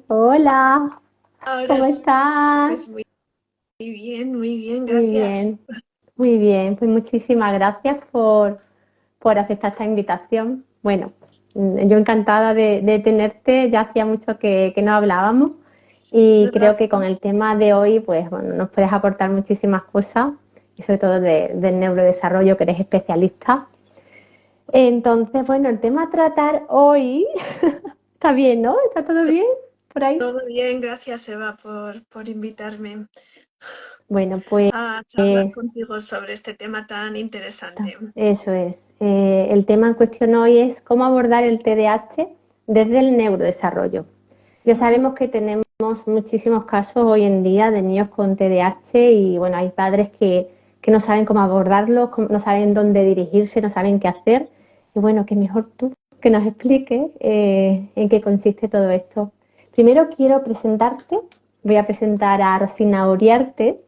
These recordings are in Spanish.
Hola, Ahora ¿cómo sí, estás? pues muy bien, Muy gracias. bien, muy bien. Pues muchísimas gracias por aceptar esta invitación. Bueno, yo encantada de tenerte, ya hacía mucho que no hablábamos y creo ¿Verdad? que con el tema de hoy, pues bueno, nos puedes aportar muchísimas cosas y sobre todo del neurodesarrollo, que eres especialista. Entonces, bueno, el tema a tratar hoy, está bien, ¿no? ¿Está todo bien por ahí? Todo bien, gracias Eva por invitarme Bueno, pues a charlar contigo sobre este tema tan interesante. eso es. El tema en cuestión hoy es cómo abordar el TDAH desde el neurodesarrollo. Ya Ujú. sabemos que tenemos muchísimos casos hoy en día de niños con TDAH y bueno, hay padres que no saben cómo abordarlo, no saben dónde dirigirse, no saben qué hacer. Y bueno, que mejor tú que nos expliques en qué consiste todo esto. Primero quiero presentarte, voy a presentar a Rosina Uriarte.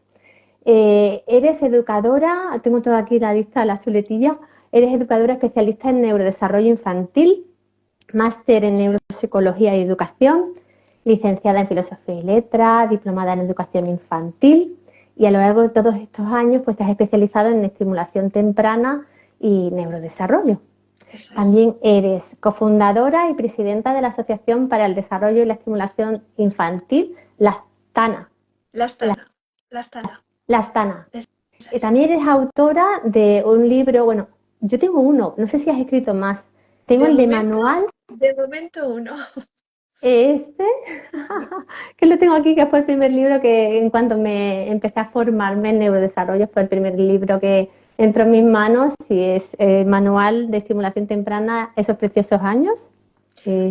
Eres educadora, tengo toda aquí la lista, las chuletillas, eres educadora especialista en neurodesarrollo infantil, máster en Sí. neuropsicología y educación, licenciada en filosofía y letras, diplomada en educación infantil y a lo largo de todos estos años pues te has especializado en estimulación temprana y neurodesarrollo. Eso es. También eres cofundadora y presidenta de la Asociación para el Desarrollo y la Estimulación Infantil, la TANA. La Astana, la Astana. La Astana. Eso es. También eres autora de un libro, bueno, yo tengo uno, no sé si has escrito más. Tengo De el de momento, manual, de momento uno. este, que lo tengo aquí, que fue el primer libro que en cuanto me empecé a formarme en neurodesarrollo, fue el primer libro que entró en mis manos y es Manual de Estimulación Temprana, esos preciosos años.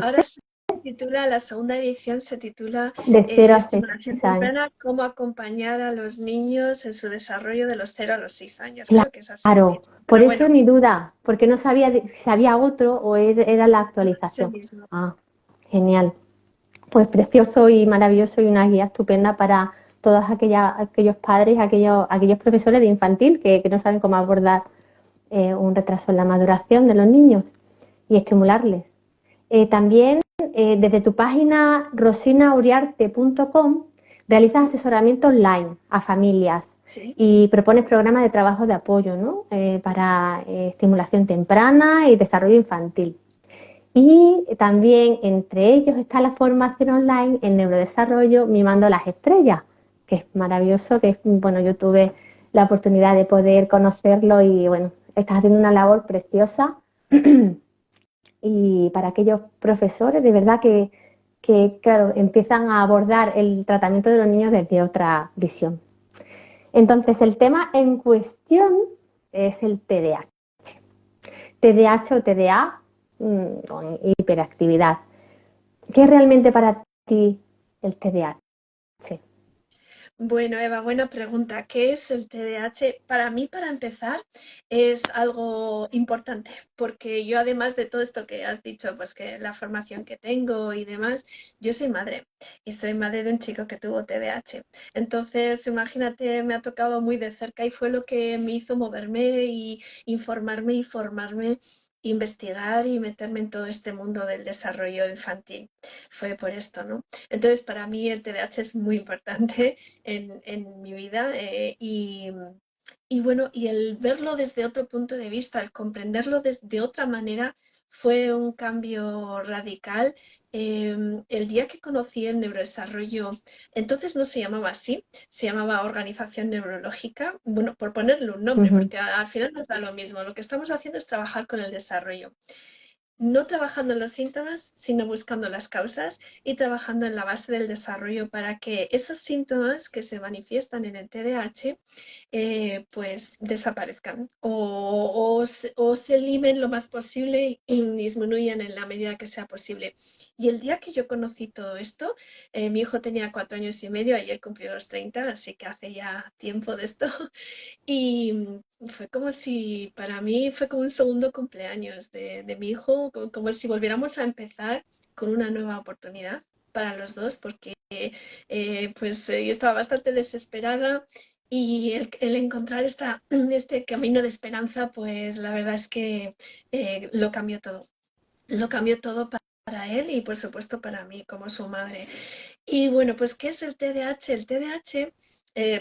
Ahora Este, se titula, la segunda edición se titula de 0 a 6 Estimulación años. temprana, cómo acompañar a los niños en su desarrollo de los 0 a los 6 años. Creo que es así el Claro, título. por Pero eso bueno, mi duda, porque no sabía si había otro o era la no es el actualización. mismo. Ah, genial. Pues precioso y maravilloso y una guía estupenda para todos aquellos padres, aquellos profesores de infantil que no saben cómo abordar un retraso en la maduración de los niños y estimularles. También desde tu página rosinauriarte.com realizas asesoramiento online a familias Sí. y propones programas de trabajo de apoyo, ¿no? Para estimulación temprana y desarrollo infantil. Y también entre ellos está la formación online en neurodesarrollo Mimando las Estrellas, que es maravilloso, que bueno, yo tuve la oportunidad de poder conocerlo y bueno, estás haciendo una labor preciosa y para aquellos profesores de verdad claro, empiezan a abordar el tratamiento de los niños desde otra visión. Entonces, el tema en cuestión es el TDAH. TDAH o TDA con hiperactividad. ¿Qué es realmente para ti el TDAH? Bueno, Eva, buena pregunta. ¿Qué es el TDAH? Para mí, para empezar, es algo importante, porque yo, además de todo esto que has dicho, pues que la formación que tengo y demás, yo soy madre y soy madre de un chico que tuvo TDAH. Entonces, imagínate, me ha tocado muy de cerca y fue lo que me hizo moverme y informarme y formarme, investigar y meterme en todo este mundo del desarrollo infantil. Fue por esto, ¿no? Entonces, para mí el TDAH es muy importante en mi vida y bueno, y el verlo desde otro punto de vista, el comprenderlo de otra manera, fue un cambio radical. El día que conocí el neurodesarrollo, entonces no se llamaba así, se llamaba organización neurológica, bueno, por ponerle un Uh nombre, -huh. porque al final nos da lo mismo. Lo que estamos haciendo es trabajar con el desarrollo, no trabajando en los síntomas, sino buscando las causas y trabajando en la base del desarrollo para que esos síntomas que se manifiestan en el TDAH pues desaparezcan o se limen lo más posible y disminuyan en la medida que sea posible. Y el día que yo conocí todo esto, mi hijo tenía 4 años y medio, ayer cumplió los 30, así que hace ya tiempo de esto. Y fue como si, para mí fue como un segundo cumpleaños de mi hijo, como si volviéramos a empezar con una nueva oportunidad para los dos, porque yo estaba bastante desesperada y el encontrar este camino de esperanza, pues la verdad es que lo cambió todo. Lo cambió todo para él y por supuesto para mí como su madre. Y bueno, pues ¿qué es el TDAH? El TDAH,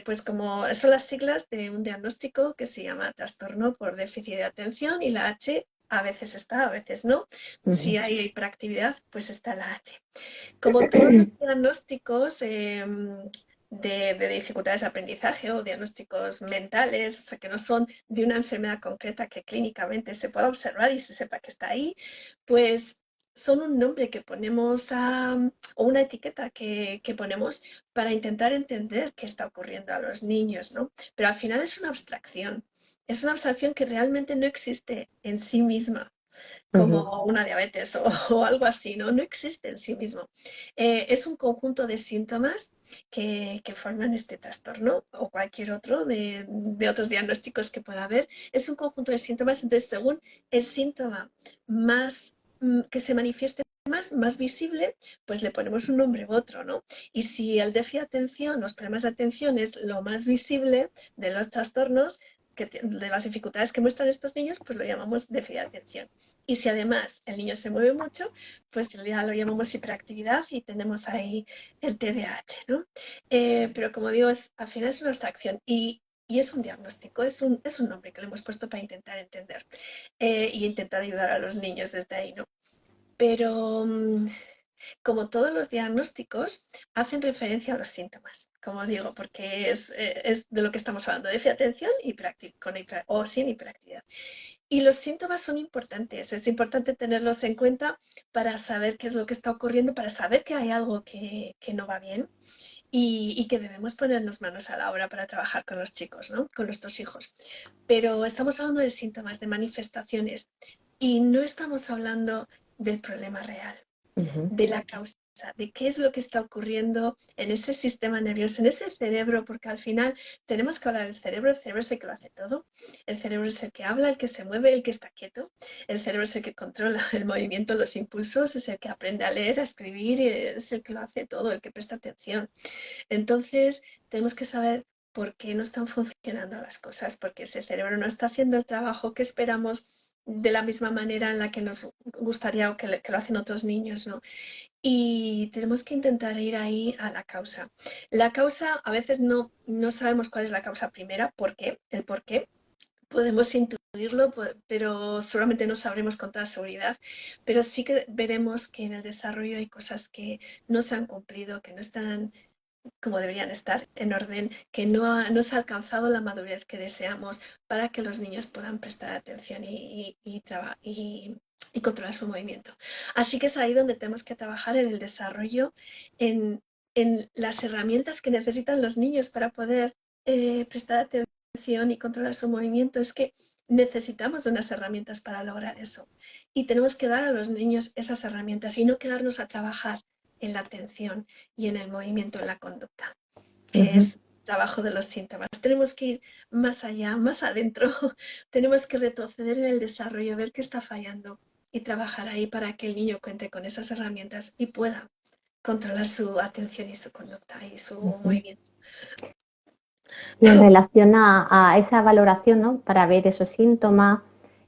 pues como son las siglas de un diagnóstico que se llama trastorno por déficit de atención y la H a veces está, a veces no. Si Ujú. hay hiperactividad, pues está la H. Como todos los diagnósticos de dificultades de aprendizaje o diagnósticos mentales, o sea, que no son de una enfermedad concreta que clínicamente se pueda observar y se sepa que está ahí, pues son un nombre que ponemos o una etiqueta que ponemos para intentar entender qué está ocurriendo a los niños, ¿no? Pero al final es una abstracción. Es una abstracción que realmente no existe en sí misma Ujú. como una diabetes o algo así, ¿no? No existe en sí mismo. Es un conjunto de síntomas que forman este trastorno o cualquier otro de otros diagnósticos que pueda haber. Es un conjunto de síntomas, entonces según el síntoma más que se manifieste más visible, pues le ponemos un nombre u otro, ¿no? Y si el déficit de atención, los problemas de atención es lo más visible de los trastornos, de las dificultades que muestran estos niños, pues lo llamamos déficit de atención. Y si además el niño se mueve mucho, pues ya lo llamamos hiperactividad y tenemos ahí el TDAH, ¿no? Pero como digo, al final es una abstracción y es un diagnóstico, es un nombre que le hemos puesto para intentar entender y intentar ayudar a los niños desde ahí, ¿no? Pero como todos los diagnósticos, hacen referencia a los síntomas, como digo, porque es de lo que estamos hablando, déficit de atención o sin hiperactividad. Y los síntomas son importantes, es importante tenerlos en cuenta para saber qué es lo que está ocurriendo, para saber que hay algo que no va bien y que debemos ponernos manos a la obra para trabajar con los chicos, ¿no? Con nuestros hijos. Pero estamos hablando de síntomas, de manifestaciones y no estamos hablando del problema real, Ujú. de la causa, de qué es lo que está ocurriendo en ese sistema nervioso, en ese cerebro, porque al final tenemos que hablar del cerebro, el cerebro es el que lo hace todo, el cerebro es el que habla, el que se mueve, el que está quieto, el cerebro es el que controla el movimiento, los impulsos, es el que aprende a leer, a escribir, y es el que lo hace todo, el que presta atención. Entonces, tenemos que saber por qué no están funcionando las cosas, porque ese cerebro no está haciendo el trabajo que esperamos de la misma manera en la que nos gustaría o que lo hacen otros niños, ¿no? Y tenemos que intentar ir ahí a la causa. La causa, a veces no sabemos cuál es la causa primera, ¿por qué? El por qué. Podemos intuirlo, pero solamente no sabremos con toda seguridad. Pero sí que veremos que en el desarrollo hay cosas que no se han cumplido, que no están como deberían estar en orden, que no se ha alcanzado la madurez que deseamos para que los niños puedan prestar atención y controlar su movimiento. Así que es ahí donde tenemos que trabajar en el desarrollo, en las herramientas que necesitan los niños para poder prestar atención y controlar su movimiento. Es que necesitamos de unas herramientas para lograr eso. Y tenemos que dar a los niños esas herramientas y no quedarnos a trabajar en la atención y en el movimiento, en la conducta, que Ujú. es trabajo de los síntomas. Tenemos que ir más allá, más adentro, tenemos que retroceder en el desarrollo, ver qué está fallando y trabajar ahí para que el niño cuente con esas herramientas y pueda controlar su atención y su conducta y su Ujú. movimiento. Y en relación a esa valoración, ¿no? Para ver esos síntomas,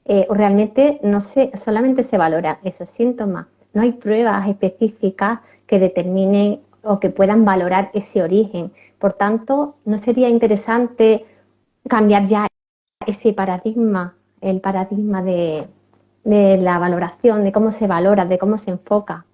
realmente no se, solamente se valora esos síntomas. No hay pruebas específicas que determinen o que puedan valorar ese origen. Por tanto, ¿no sería interesante cambiar ya ese paradigma, el paradigma de la valoración, de cómo se valora, de cómo se enfoca?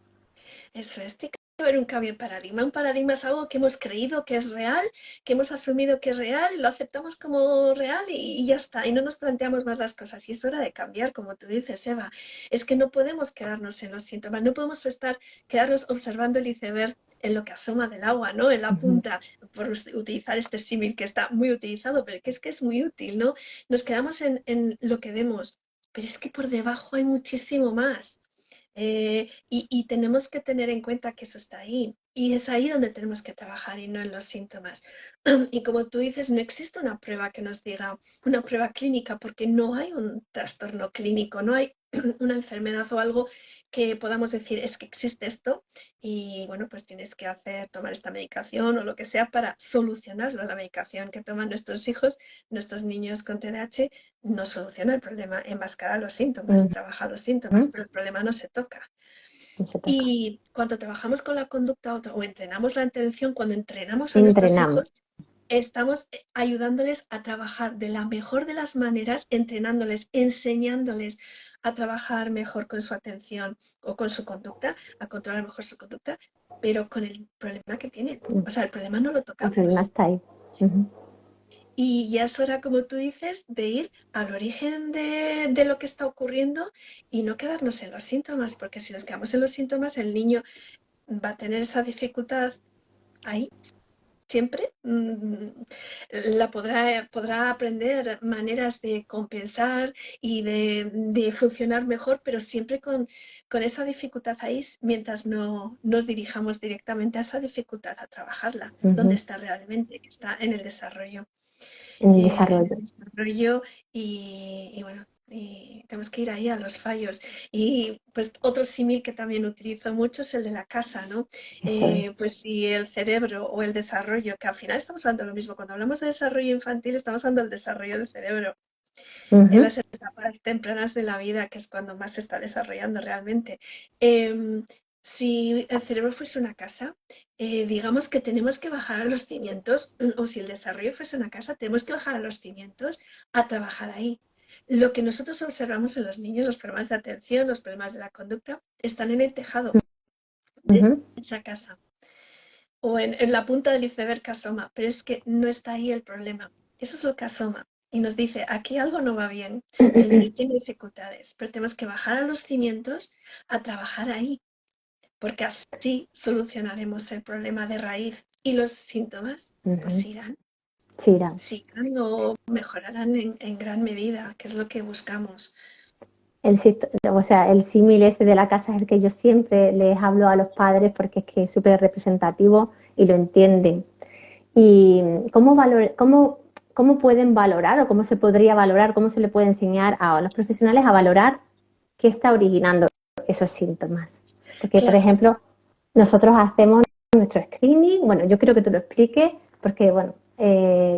Eso es, tiene que haber un cambio de paradigma. Un paradigma es algo que hemos creído que es real, que hemos asumido que es real, lo aceptamos como real y ya está. Y no nos planteamos más las cosas. Y es hora de cambiar, como tú dices, Eva. Es que no podemos quedarnos en los síntomas, no podemos quedarnos observando el iceberg en lo que asoma del agua, ¿no? En la Ujú. punta, por utilizar este símil que está muy utilizado, pero que es muy útil, ¿no? Nos quedamos en lo que vemos, pero es que por debajo hay muchísimo más. Y tenemos que tener en cuenta que eso está ahí. Y es ahí donde tenemos que trabajar y no en los síntomas. Y como tú dices, no existe una prueba que nos diga, una prueba clínica, porque no hay un trastorno clínico, no hay una enfermedad o algo que podamos decir, es que existe esto y bueno, pues tienes que tomar esta medicación o lo que sea para solucionarlo. La medicación que toman nuestros hijos, nuestros niños con TDAH, no soluciona el problema, enmascara los síntomas, trabaja los síntomas, Ujú. pero el problema no se toca. no se toca. Y cuando trabajamos con la conducta o entrenamos la atención, cuando entrenamos a nuestros Entrenamos. hijos, estamos ayudándoles a trabajar de la mejor de las maneras, entrenándoles, enseñándoles a trabajar mejor con su atención o con su conducta, a controlar mejor su conducta, pero con el problema que tienen. O sea, el problema no lo El problema tocamos. está ahí. Ujú. Y ya es hora, como tú dices, de ir al origen de lo que está ocurriendo y no quedarnos en los síntomas, porque si nos quedamos en los síntomas, el niño va a tener esa dificultad ahí siempre. Podrá aprender maneras de compensar y de funcionar mejor, pero siempre con esa dificultad ahí, mientras no nos dirijamos directamente a esa dificultad, a trabajarla, donde Ujú. está realmente, que está en el desarrollo. En el En desarrollo. el desarrollo y bueno, y tenemos que ir ahí a los fallos. Y pues otro símil que también utilizo mucho es el de la casa, ¿no? Eso es. Pues si el cerebro o el desarrollo, que al final estamos hablando de lo mismo, cuando hablamos de desarrollo infantil estamos hablando del desarrollo del cerebro en Ujú. las etapas tempranas de la vida, que es cuando más se está desarrollando realmente. Em, si el cerebro fuese una casa, digamos que tenemos que bajar a los cimientos, o si el desarrollo fuese una casa, tenemos que bajar a los cimientos a trabajar ahí. Lo que nosotros observamos en los niños, los problemas de atención, los problemas de la conducta, están en el tejado de Ujú. esa casa o en la punta del iceberg que asoma, pero es que no está ahí el problema. Eso es lo que asoma y nos dice, aquí algo no va bien, el niño tiene dificultades, pero tenemos que bajar a los cimientos a trabajar ahí, porque así solucionaremos el problema de raíz y los síntomas pues Ujú. irán, Sí, Irán. sí irán o mejorarán en gran medida, que es lo que buscamos. O sea, el símil ese de la casa es el que yo siempre les hablo a los padres porque es que es súper representativo y lo entienden. ¿Y cómo pueden valorar o cómo se podría valorar, cómo se le puede enseñar a los profesionales a valorar qué está originando esos síntomas? Porque, por Claro, ejemplo, nosotros hacemos nuestro screening, bueno, yo quiero que tú lo expliques porque, bueno,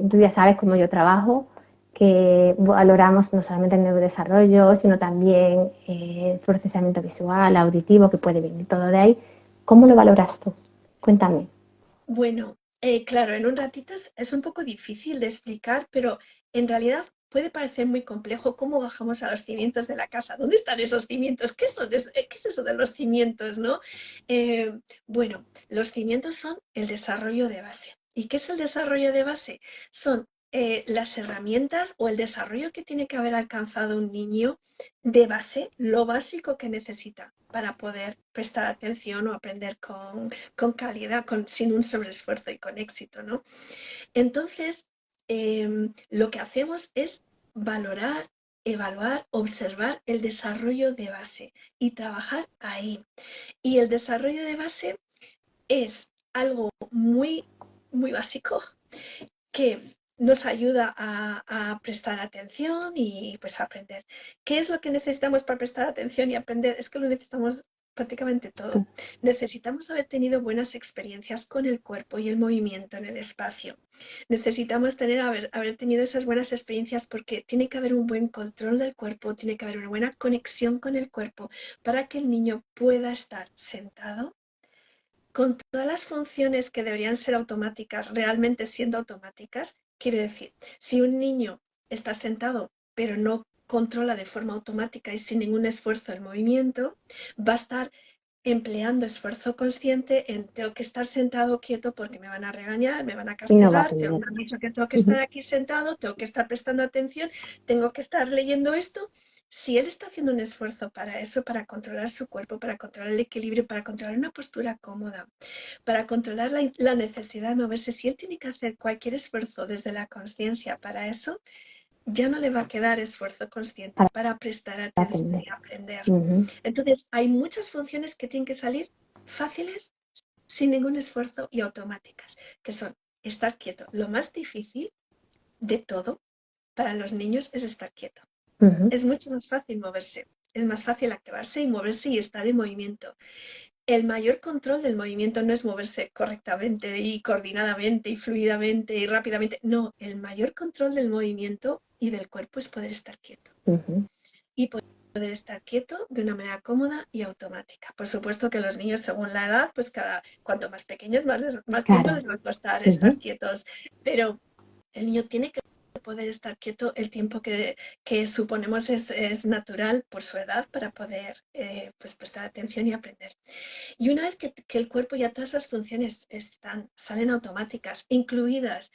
tú ya sabes cómo yo trabajo, que valoramos no solamente el neurodesarrollo, sino también el procesamiento visual, auditivo, que puede venir todo de ahí. ¿Cómo lo valoras tú? Cuéntame. bueno, claro, en un ratito es un poco difícil de explicar, pero en realidad puede parecer muy complejo cómo bajamos a los cimientos de la casa. ¿Dónde están esos cimientos? ¿Qué es eso de los cimientos, no? Bueno, los cimientos son el desarrollo de base. ¿Y qué es el desarrollo de base? Son las herramientas o el desarrollo que tiene que haber alcanzado un niño de base, lo básico que necesita para poder prestar atención o aprender con calidad, sin un sobreesfuerzo y con éxito, ¿no? Entonces, lo que hacemos es valorar, evaluar, observar el desarrollo de base y trabajar ahí. Y el desarrollo de base es algo muy, muy básico que nos ayuda a prestar atención y pues a aprender. ¿Qué es lo que necesitamos para prestar atención y aprender? Es que lo necesitamos prácticamente todo. Necesitamos haber tenido buenas experiencias con el cuerpo y el movimiento en el espacio. Necesitamos haber tenido esas buenas experiencias porque tiene que haber un buen control del cuerpo, tiene que haber una buena conexión con el cuerpo para que el niño pueda estar sentado con todas las funciones que deberían ser automáticas, realmente siendo automáticas. Quiere decir, si un niño está sentado pero no controla de forma automática y sin ningún esfuerzo el movimiento, va a estar empleando esfuerzo consciente en tengo que estar sentado quieto porque me van a regañar, me van a Y no va a castigar, aprender. me han dicho que tengo que estar Ujú. aquí sentado, tengo que estar prestando atención, tengo que estar leyendo esto. Si él está haciendo un esfuerzo para eso, para controlar su cuerpo, para controlar el equilibrio, para controlar una postura cómoda, para controlar la necesidad de moverse, si él tiene que hacer cualquier esfuerzo desde la conciencia para eso, ya no le va a quedar esfuerzo consciente Para para prestar atención aprender. y aprender. Ujú. Entonces, hay muchas funciones que tienen que salir fáciles, sin ningún esfuerzo y automáticas, que son estar quieto. Lo más difícil de todo para los niños es estar quieto. Ujú. Es mucho más fácil moverse, es más fácil activarse y moverse y estar en movimiento. El mayor control del movimiento no es moverse correctamente y coordinadamente y fluidamente y rápidamente. No, el mayor control del movimiento y del cuerpo es poder estar quieto. Ujú. Y poder estar quieto de una manera cómoda y automática. Por supuesto que los niños, según la edad, pues cuanto más pequeños, más tiempo Claro. les va a costar estar Ujú. quietos, pero el niño tiene que poder estar quieto el tiempo que suponemos es natural por su edad para poder pues prestar atención y aprender. Y una vez que el cuerpo ya todas esas funciones salen automáticas, incluidas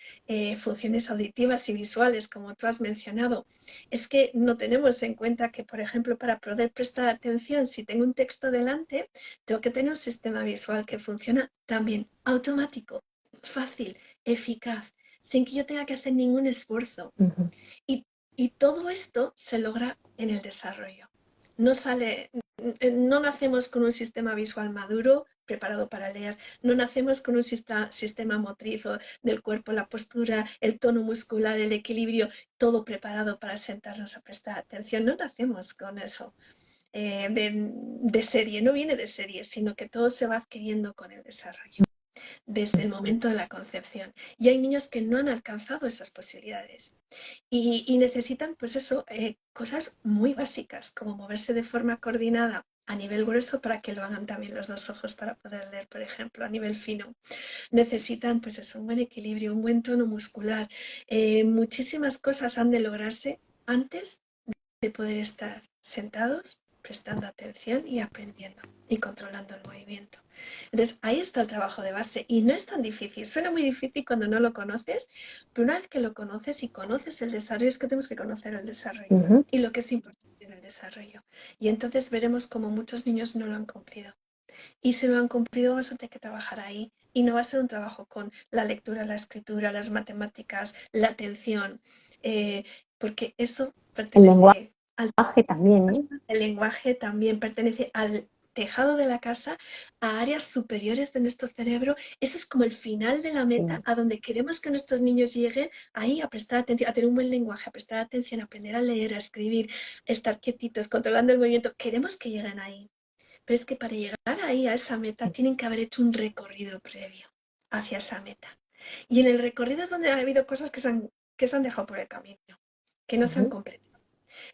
funciones auditivas y visuales, como tú has mencionado, es que no tenemos en cuenta que, por ejemplo, para poder prestar atención, si tengo un texto delante, tengo que tener un sistema visual que funciona también automático, fácil, eficaz, sin que yo tenga que hacer ningún esfuerzo. Ujú. Y, y todo esto se logra en el desarrollo. No sale, no nacemos con un sistema visual maduro preparado para leer, no nacemos con un sistema motriz del cuerpo, la postura, el tono muscular, el equilibrio, todo preparado para sentarnos a prestar atención. No nacemos con eso de serie, no viene de serie, sino que todo se va adquiriendo con el desarrollo desde el momento de la concepción. Y hay niños que no han alcanzado esas posibilidades y necesitan, pues eso, cosas muy básicas, como moverse de forma coordinada a nivel grueso para que lo hagan también los dos ojos para poder leer, por ejemplo, a nivel fino. Necesitan, pues eso, un buen equilibrio, un buen tono muscular. Muchísimas cosas han de lograrse antes de poder estar sentados, prestando atención y aprendiendo y controlando el movimiento. Entonces, ahí está el trabajo de base y no es tan difícil. Suena muy difícil cuando no lo conoces, pero una vez que lo conoces y conoces el desarrollo, es que tenemos que conocer el desarrollo Ujú. y lo que es importante en el desarrollo. Y entonces veremos cómo muchos niños no lo han cumplido. Y si no lo han cumplido, vamos a tener que trabajar ahí. Y no va a ser un trabajo con la lectura, la escritura, las matemáticas, la atención, porque eso El pertenece al lenguaje también, ¿eh? el lenguaje también pertenece al tejado de la casa, a áreas superiores de nuestro cerebro. Eso es como el final de la meta, Sí. a donde queremos que nuestros niños lleguen, ahí a prestar atención, a tener un buen lenguaje, a prestar atención, a aprender a leer, a escribir, estar quietitos, controlando el movimiento. Queremos que lleguen ahí. Pero es que para llegar ahí a esa meta tienen que haber hecho un recorrido previo hacia esa meta. Y en el recorrido es donde ha habido cosas que se han dejado por el camino, que no se han Ujú. completado.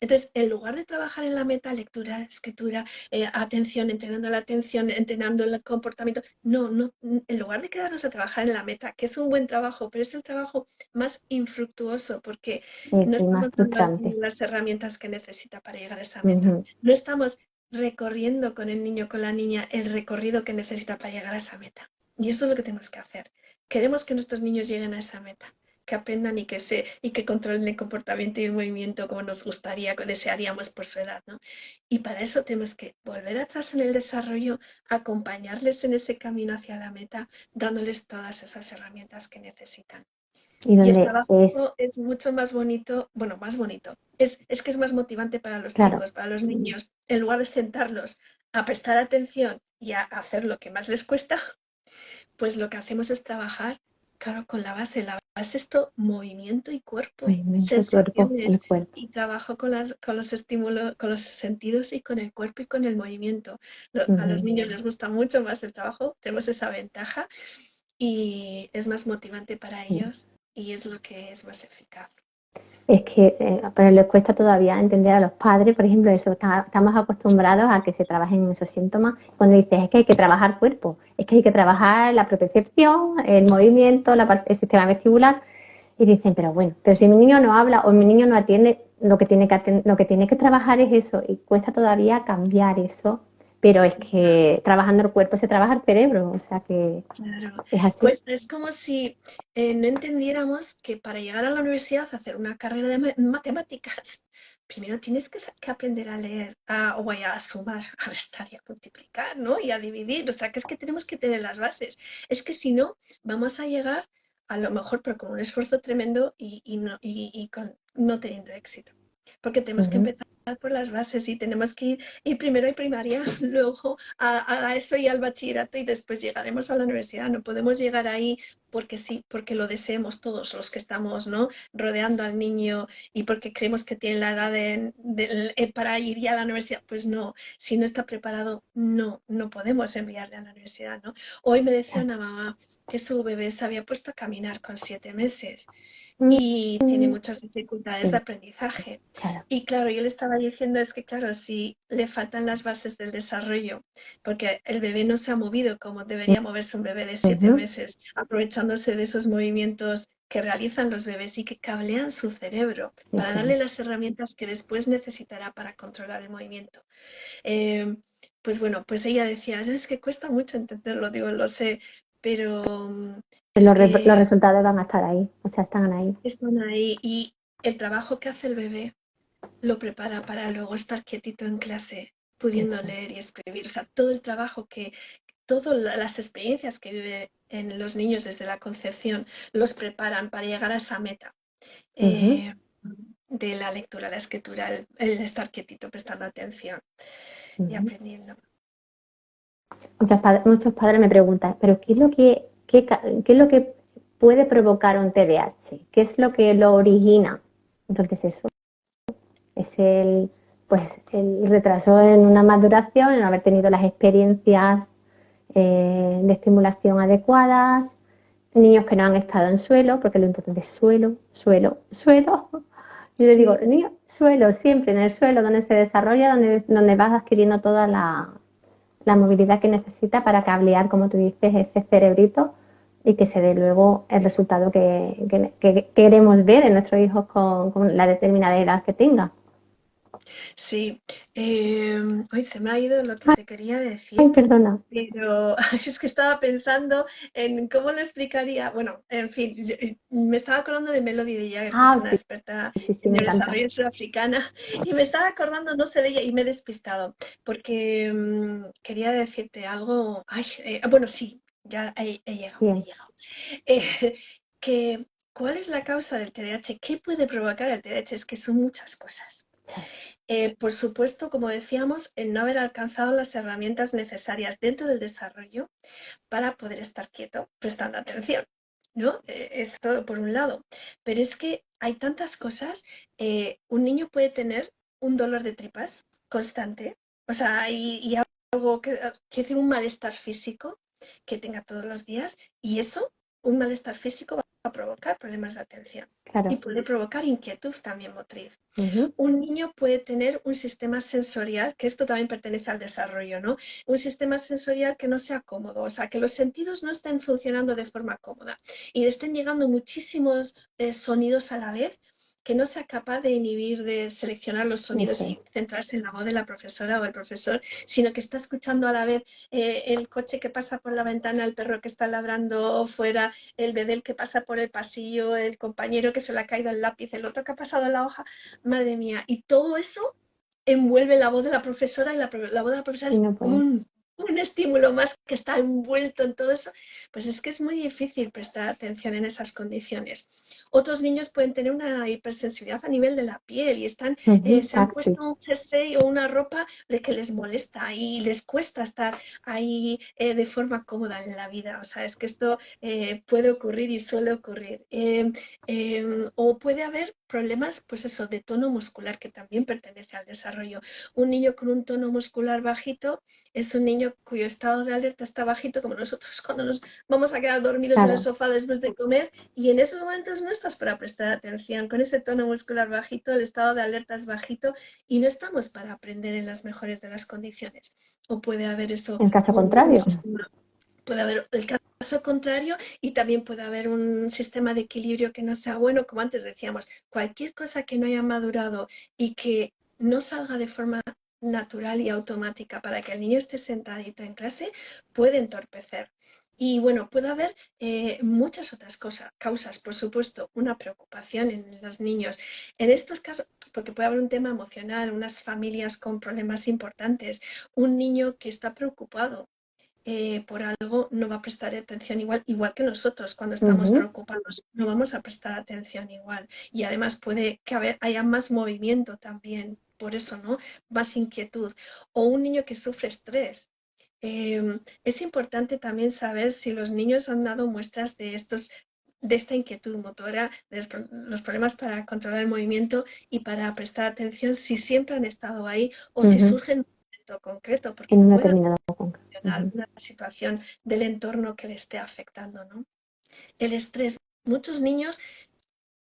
Entonces, en lugar de trabajar en la meta, lectura, escritura, atención, entrenando la atención, entrenando el comportamiento, no, en lugar de quedarnos a trabajar en la meta, que es un buen trabajo, pero es el trabajo más infructuoso porque Es no el más estamos dando al frustrante. niño las herramientas que necesita para llegar a esa meta. Ujú. No estamos recorriendo con el niño, con la niña, el recorrido que necesita para llegar a esa meta. Y eso es lo que tenemos que hacer. Queremos que nuestros niños lleguen a esa meta, que aprendan y que controlen el comportamiento y el movimiento como nos gustaría, como desearíamos por su edad, ¿no? Y para eso tenemos que volver atrás en el desarrollo, acompañarles en ese camino hacia la meta, dándoles todas esas herramientas que necesitan. Y Y el donde trabajo es, es mucho más bonito, bueno, más bonito, es que es más motivante para los claro, chicos, para los niños, en lugar de sentarlos a prestar atención y a hacer lo que más les cuesta, pues lo que hacemos es trabajar, claro, con la base. La base es todo movimiento y cuerpo, movimiento, cuerpo, sensaciones, el cuerpo. y trabajo con los estímulos, con los sentidos y con el cuerpo y con el movimiento. A los Ujú. niños les gusta mucho más el trabajo, tenemos esa ventaja y es más motivante para ellos y es lo que es más eficaz. Es que pero les cuesta todavía entender a los padres, por ejemplo, eso, estamos acostumbrados a que se trabajen en esos síntomas. Cuando dices, es que hay que trabajar cuerpo, es que hay que trabajar la propiocepción, el movimiento, el sistema vestibular, y dicen, pero bueno, pero si mi niño no habla o mi niño no atiende, lo que tiene que trabajar es eso, y cuesta todavía cambiar eso, pero es que trabajando el cuerpo se trabaja el cerebro, o sea que Claro, es así. pues es como si no entendiéramos que para llegar a la universidad a hacer una carrera de matemáticas, primero tienes que aprender a leer, a sumar, a restar y a multiplicar, ¿no? Y a dividir. O sea, que es que tenemos que tener las bases. Es que si no, vamos a llegar a lo mejor, pero con un esfuerzo tremendo y con, no teniendo éxito. Porque tenemos que Ujú. empezar por las bases y tenemos que ir primero a primaria, luego a eso y al bachillerato y después llegaremos a la universidad. No podemos llegar ahí porque sí, porque lo deseemos todos los que estamos, ¿no? Rodeando al niño y porque creemos que tiene la edad para ir ya a la universidad. Pues no, si no está preparado, no podemos enviarle a la universidad, ¿no? Hoy me decía una mamá que su bebé se había puesto a caminar con 7 meses y tiene Mm, muchas dificultades de sí, aprendizaje. claro. Y claro, yo le estaba diciendo es que, claro, si le faltan las bases del desarrollo, porque el bebé no se ha movido como debería moverse un bebé de siete Ujú, meses, aprovechándose de esos movimientos que realizan los bebés y que cablean su cerebro para eso darle es. las herramientas que después necesitará para controlar el movimiento. Eh, pues bueno, pues ella decía, es que cuesta mucho entenderlo, digo, lo sé, pero es Los que resultados van a estar ahí, o sea, están ahí. están ahí y el trabajo que hace el bebé lo prepara para luego estar quietito en clase, pudiendo Eso es. leer y escribir. O sea, todo el trabajo todas las experiencias que vive en los niños desde la concepción los preparan para llegar a esa meta Ujú, eh, de la lectura, la escritura, el estar quietito, prestando atención y ujú. aprendiendo. Muchos padres me preguntan, pero ¿qué es lo que puede provocar un TDAH? ¿Qué es lo que lo origina? Entonces eso es el retraso en una maduración, en no haber tenido las experiencias de estimulación adecuadas, niños que no han estado en suelo, porque lo importante es suelo, suelo, suelo. Yo le digo, Sí, niño, suelo, siempre en el suelo, donde se desarrolla, donde vas adquiriendo toda la movilidad que necesita para cablear, como tú dices, ese cerebrito y que se dé luego el resultado que queremos ver en nuestros hijos con la determinada edad que tenga. sí. Hoy se me ha ido lo que te quería Ay, decir. perdona. Pero es que estaba pensando en cómo lo explicaría. Bueno, en fin, me estaba acordando de Melody de Jager, que es Ah, una sí, experta sí, sí, en me encanta. neurodesarrollo surafricana, y me estaba acordando, no sé de ella, y me he despistado, porque quería decirte algo. Ay, bueno, sí, ya he llegado, he Bien. llegado. Eh, que, ¿cuál es la causa del TDAH? ¿Qué puede provocar el TDAH? Es que son muchas cosas. Por supuesto, como decíamos, el no haber alcanzado las herramientas necesarias dentro del desarrollo para poder estar quieto, prestando atención, ¿no? Eso por un lado. Pero es que hay tantas cosas. Un niño puede tener un dolor de tripas constante, o sea, y algo que decir un malestar físico que tenga todos los días, y eso, un malestar físico va a provocar problemas de atención y Claro. puede provocar inquietud también motriz. Ujú. Un niño puede tener un sistema sensorial, que esto también pertenece al desarrollo, ¿no? Un sistema sensorial que no sea cómodo, o sea, que los sentidos no estén funcionando de forma cómoda y le estén llegando muchísimos sonidos a la vez, que no sea capaz de inhibir, de seleccionar los sonidos Eso y es. centrarse en la voz de la profesora o el profesor, sino que está escuchando a la vez el coche que pasa por la ventana, el perro que está ladrando fuera, el bedel que pasa por el pasillo, el compañero que se le ha caído el lápiz, el otro que ha pasado en la hoja. Madre mía, y todo eso envuelve la voz de la profesora y la voz de la profesora Y es no puede. un estímulo más que está envuelto en todo eso, pues es que es muy difícil prestar atención en esas condiciones. Otros niños pueden tener una hipersensibilidad a nivel de la piel y Ujú, se han táctil. puesto un jersey o una ropa de que les molesta y les cuesta estar ahí de forma cómoda en la vida. O sea, es que esto puede ocurrir y suele ocurrir. O puede haber problemas, pues eso, de tono muscular, que también pertenece al desarrollo. Un niño con un tono muscular bajito es un niño cuyo estado de alerta está bajito, como nosotros cuando nos vamos a quedar dormidos en el Claro. sofá después de comer, y en esos momentos no estás para prestar atención. Con ese tono muscular bajito, el estado de alerta es bajito y no estamos para aprender en las mejores de las condiciones. O puede haber eso, En caso un contrario. sistema, puede haber el caso contrario y también puede haber un sistema de equilibrio que no sea bueno, como antes decíamos, cualquier cosa que no haya madurado y que no salga de forma natural y automática para que el niño esté sentadito en clase puede entorpecer. Y bueno, puede haber muchas otras causas, por supuesto, una preocupación en los niños. En estos casos, porque puede haber un tema emocional, unas familias con problemas importantes, un niño que está preocupado por algo no va a prestar atención igual que nosotros cuando estamos Ujú. preocupados, no vamos a prestar atención igual. Y además puede que haya más movimiento también, por eso, ¿no? Más inquietud. O un niño que sufre estrés. Es importante también saber si los niños han dado muestras de esta inquietud motora, de los problemas para controlar el movimiento y para prestar atención, si siempre han estado ahí o si Ujú. surgen en un momento concreto, porque En un puede determinado punto. haber Ujú. una situación del entorno que le esté afectando, ¿no? El estrés. Muchos niños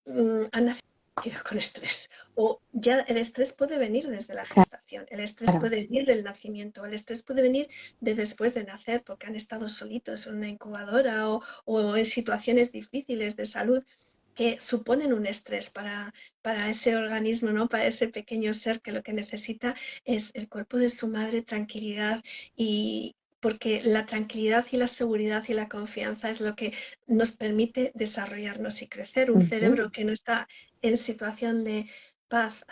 han nacido con estrés. O ya el estrés puede venir desde la gestación, el estrés Claro. puede venir del nacimiento, el estrés puede venir de después de nacer porque han estado solitos en una incubadora o en situaciones difíciles de salud que suponen un estrés para ese organismo, ¿no? Para ese pequeño ser que lo que necesita es el cuerpo de su madre, tranquilidad y porque la tranquilidad y la seguridad y la confianza es lo que nos permite desarrollarnos y crecer. Un Ujú. cerebro que no está en situación de paz,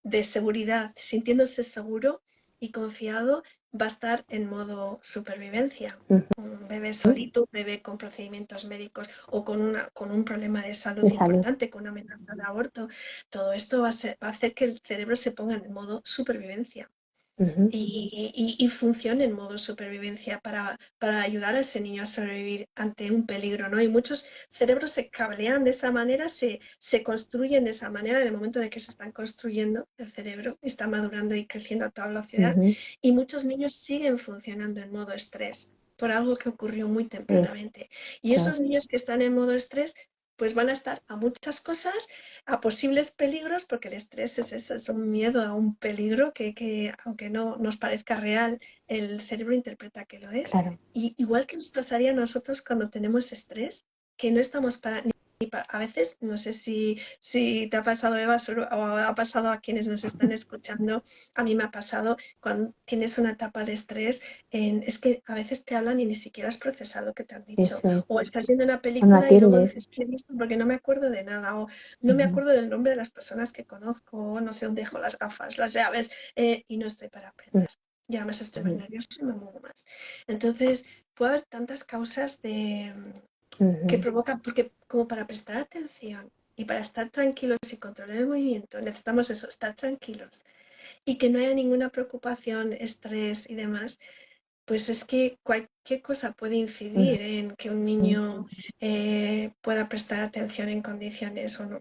de seguridad, sintiéndose seguro y confiado, va a estar en modo supervivencia. Ujú. Un bebé solito, un bebé con procedimientos médicos o con un problema de salud De salud. importante, con una amenaza de aborto, todo esto va a hacer que el cerebro se ponga en modo supervivencia Ujú. y funcione en modo supervivencia para ayudar a ese niño a sobrevivir ante un peligro, ¿no? Y muchos cerebros se cablean de esa manera, se construyen de esa manera en el momento en el que se están construyendo el cerebro, está madurando y creciendo a toda velocidad, Ujú. y muchos niños siguen funcionando en modo estrés por algo que ocurrió muy tempranamente. Y Eso. esos niños que están en modo estrés, pues van a estar a muchas cosas, a posibles peligros, porque el estrés es eso, es un miedo a un peligro que aunque no nos parezca real, el cerebro interpreta que lo es. Claro. Y igual que nos pasaría a nosotros cuando tenemos estrés, que no estamos para, a veces, no sé si te ha pasado, Eva, o ha pasado a quienes nos están escuchando, a mí me ha pasado cuando tienes una etapa de estrés, es que a veces te hablan y ni siquiera has procesado lo que te han dicho, Eso es. o estás viendo una O no película y luego atiendes. dices, ¿qué he visto? Porque no me acuerdo de nada, o no me Ujú. acuerdo del nombre de las personas que conozco, o no sé dónde dejo las gafas, las llaves, y no estoy para aprender. Y además estoy muy Ujú. nerviosa y me muevo más. Entonces, puede haber tantas causas que Ujú. provocan, porque como para prestar atención y para estar tranquilos y controlar el movimiento, necesitamos eso, estar tranquilos y que no haya ninguna preocupación, estrés y demás, pues es que cualquier cosa puede incidir en que un Ujú. niño pueda prestar atención en condiciones o no.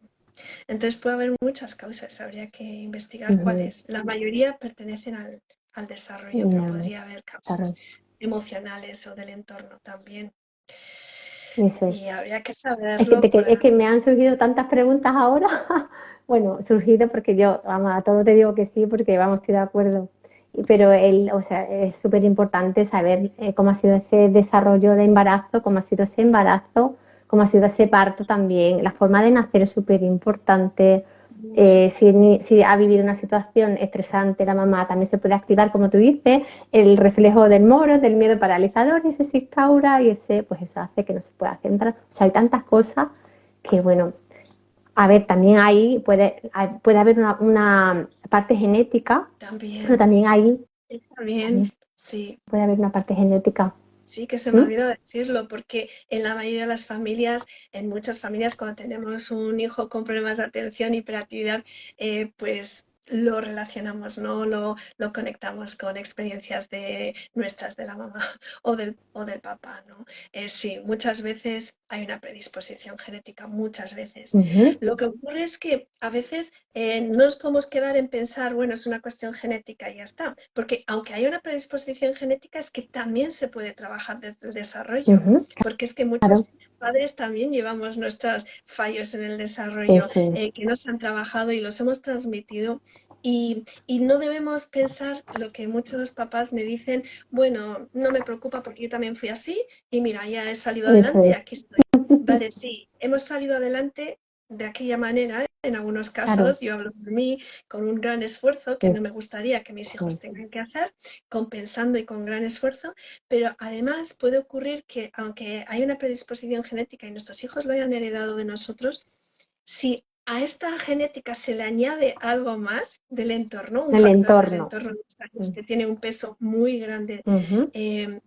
Entonces puede haber muchas causas, habría que investigar Ujú. cuáles. La mayoría pertenecen al desarrollo, pero No, podría haber causas desarrollo. emocionales o del entorno también. Eso es. Y habría que saberlo Es para... que me han surgido tantas preguntas ahora. Bueno, surgido porque yo, vamos, a todo te digo que sí, porque vamos, estoy de acuerdo. Pero o sea, es súper importante saber cómo ha sido ese desarrollo de embarazo, cómo ha sido ese embarazo, cómo ha sido ese parto también. La forma de nacer es súper importante. Mucho. Si ha vivido una situación estresante la mamá, también se puede activar, como tú dices, el reflejo del moro, del miedo paralizador, y ese se instaura y ese, pues eso hace que no se pueda centrar. O sea, hay tantas cosas que, bueno, a ver, también ahí puede haber una parte genética, pero También, también ahí también, también sí. puede haber una parte genética. Sí, que se me ¿Mm? olvidó decirlo, porque en la mayoría de las familias, en muchas familias, cuando tenemos un hijo con problemas de atención, hiperactividad, pues lo relacionamos, ¿no? Lo conectamos con experiencias de nuestras, de la mamá o del papá, ¿no? Sí, muchas veces hay una predisposición genética, muchas veces. Ujú. Lo que ocurre es que a veces no nos podemos quedar en pensar, bueno, es una cuestión genética y ya está, porque aunque haya una predisposición genética, es que también se puede trabajar desde el desarrollo, Ujú. porque es que Claro, muchos padres también llevamos nuestros fallos en el desarrollo eso es. que nos han trabajado y los hemos transmitido. Y no debemos pensar lo que muchos papás me dicen, bueno, no me preocupa porque yo también fui así y mira, ya he salido Eso adelante y es. aquí estoy. Vale, sí, hemos salido adelante de aquella manera, en algunos Claro, casos, yo hablo por mí, con un gran esfuerzo que no me gustaría que mis eso hijos es. tengan que hacer, compensando y con gran esfuerzo, pero además puede ocurrir que aunque hay una predisposición genética y nuestros hijos lo hayan heredado de nosotros, si a esta genética se le añade algo más del entorno, un El factor del entorno. entorno que tiene un peso muy grande, Ujú.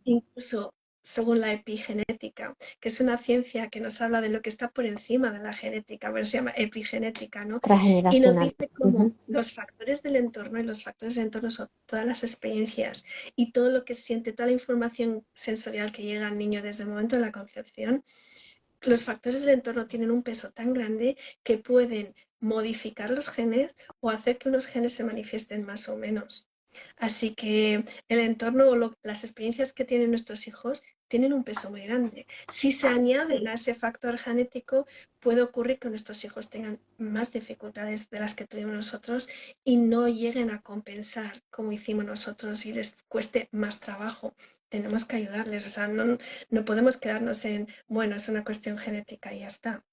incluso según la epigenética, que es una ciencia que nos habla de lo que está por encima de la genética, pero se llama epigenética, ¿no? Y nos Transgeneracional. dice cómo los factores del entorno, y los factores del entorno son todas las experiencias y todo lo que siente, toda la información sensorial que llega al niño desde el momento de la concepción. Los factores del entorno tienen un peso tan grande que pueden modificar los genes o hacer que unos genes se manifiesten más o menos. Así que el entorno o las experiencias que tienen nuestros hijos tienen un peso muy grande. Si se añaden a ese factor genético, puede ocurrir que nuestros hijos tengan más dificultades de las que tuvimos nosotros y no lleguen a compensar como hicimos nosotros y les cueste más trabajo. Tenemos que ayudarles, o sea, no podemos quedarnos en, bueno, es una cuestión genética y ya está.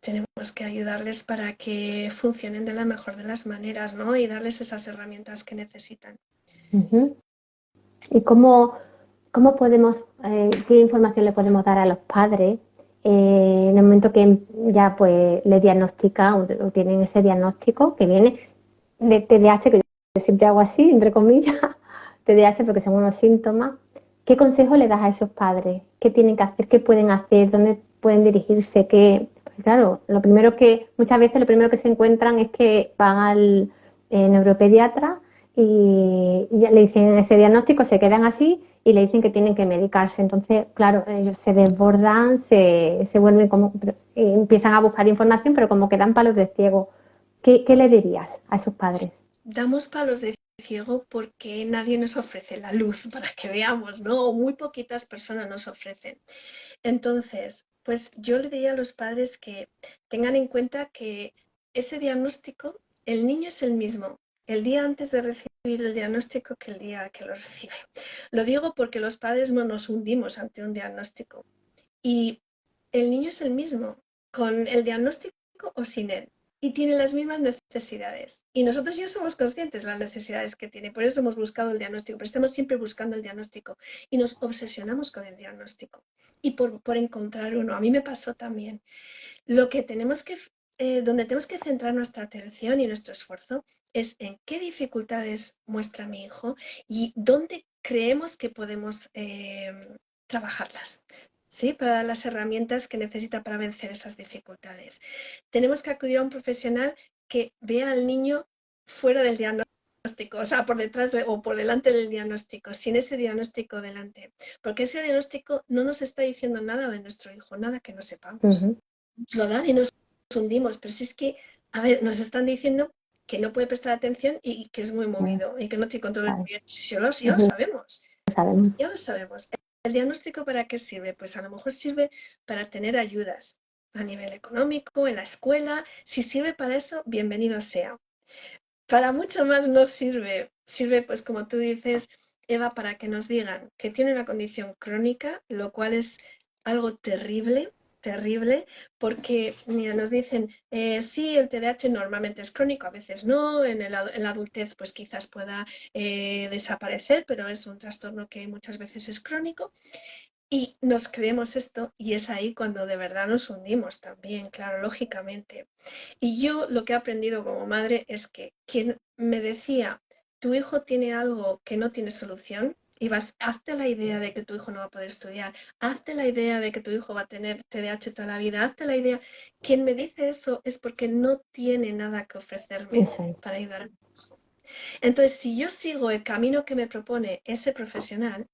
Tenemos que ayudarles para que funcionen de la mejor de las maneras, ¿no? Y darles esas herramientas que necesitan. ¿Y cómo podemos, qué información le podemos dar a los padres en el momento que ya pues le diagnostican o tienen ese diagnóstico que viene de TDAH, que yo siempre hago así, entre comillas, TDAH porque son unos síntomas? ¿Qué consejo le das a esos padres? ¿Qué tienen que hacer? ¿Qué pueden hacer? ¿Dónde pueden dirigirse? Pues claro, muchas veces lo primero que se encuentran es que van al neuropediatra y ya le dicen ese diagnóstico, se quedan así y le dicen que tienen que medicarse. Entonces, claro, ellos se desbordan, se vuelven empiezan a buscar información, pero como que dan palos de ciego. ¿Qué le dirías a esos padres? Damos palos de ciego porque nadie nos ofrece la luz para que veamos, ¿no? O muy poquitas personas nos ofrecen. Entonces, pues yo le diría a los padres que tengan en cuenta que ese diagnóstico, el niño es el mismo el día antes de recibir el diagnóstico que el día que lo recibe. Lo digo porque los padres no nos hundimos ante un diagnóstico y el niño es el mismo, con el diagnóstico o sin él, y tiene las mismas necesidades. Y nosotros ya somos conscientes de las necesidades que tiene, por eso hemos buscado el diagnóstico, pero estamos siempre buscando el diagnóstico y nos obsesionamos con el diagnóstico y por encontrar uno. A mí me pasó también. Lo que tenemos que, donde tenemos que centrar nuestra atención y nuestro esfuerzo es en qué dificultades muestra mi hijo y dónde creemos que podemos trabajarlas. ¿Sí? Para dar las herramientas que necesita para vencer esas dificultades. Tenemos que acudir a un profesional que vea al niño fuera del diagnóstico, o sea, por detrás o por delante del diagnóstico, sin ese diagnóstico delante. Porque ese diagnóstico no nos está diciendo nada de nuestro hijo, nada que no sepamos. Nos lo dan y nos hundimos, pero si es que, a ver, nos están diciendo que no puede prestar atención y que es muy movido y que no tiene control del movimiento. Si ya lo sabemos. Ya lo sabemos. ¿El diagnóstico para qué sirve? Pues a lo mejor sirve para tener ayudas a nivel económico, en la escuela. Si sirve para eso, bienvenido sea. Para mucho más no sirve. Sirve, pues como tú dices, Eva, para que nos digan que tiene una condición crónica, lo cual es algo terrible, terrible, porque mira, nos dicen, sí, el TDAH normalmente es crónico, a veces no, en la adultez pues quizás pueda desaparecer, pero es un trastorno que muchas veces es crónico. Y nos creemos esto y es ahí cuando de verdad nos hundimos también, claro, lógicamente. Y yo lo que he aprendido como madre es que quien me decía, tu hijo tiene algo que no tiene solución, y hazte la idea de que tu hijo no va a poder estudiar, hazte la idea de que tu hijo va a tener TDAH toda la vida, hazte la idea. Quien me dice eso es porque no tiene nada que ofrecerme para ayudar a mi hijo. Entonces, si yo sigo el camino que me propone ese profesional,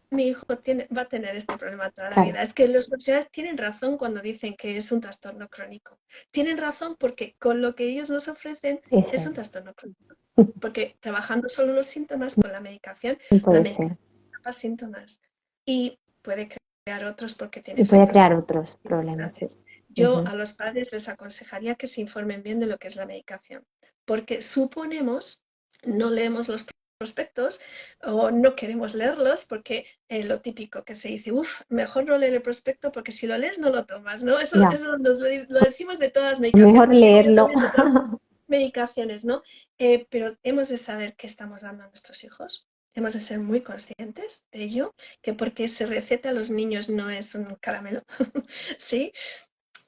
mi hijo va a tener este problema toda la vida. Es que los profesionales tienen razón cuando dicen que es un trastorno crónico. Tienen razón porque con lo que ellos nos ofrecen es un trastorno crónico. Porque trabajando solo los síntomas con la medicación, la medicación tapa síntomas y puede crear otros porque tiene puede efectos crear otros problemas. Sí. Yo a los padres les aconsejaría que se informen bien de lo que es la medicación, porque suponemos, no leemos los prospectos o no queremos leerlos porque lo típico que se dice, mejor no leer el prospecto porque si lo lees no lo tomas, ¿no? Eso nos lo decimos de todas las medicaciones. Mejor leerlo. De todas medicaciones, ¿no? Pero hemos de saber qué estamos dando a nuestros hijos. Hemos de ser muy conscientes de ello, que porque se receta a los niños no es un caramelo, ¿sí?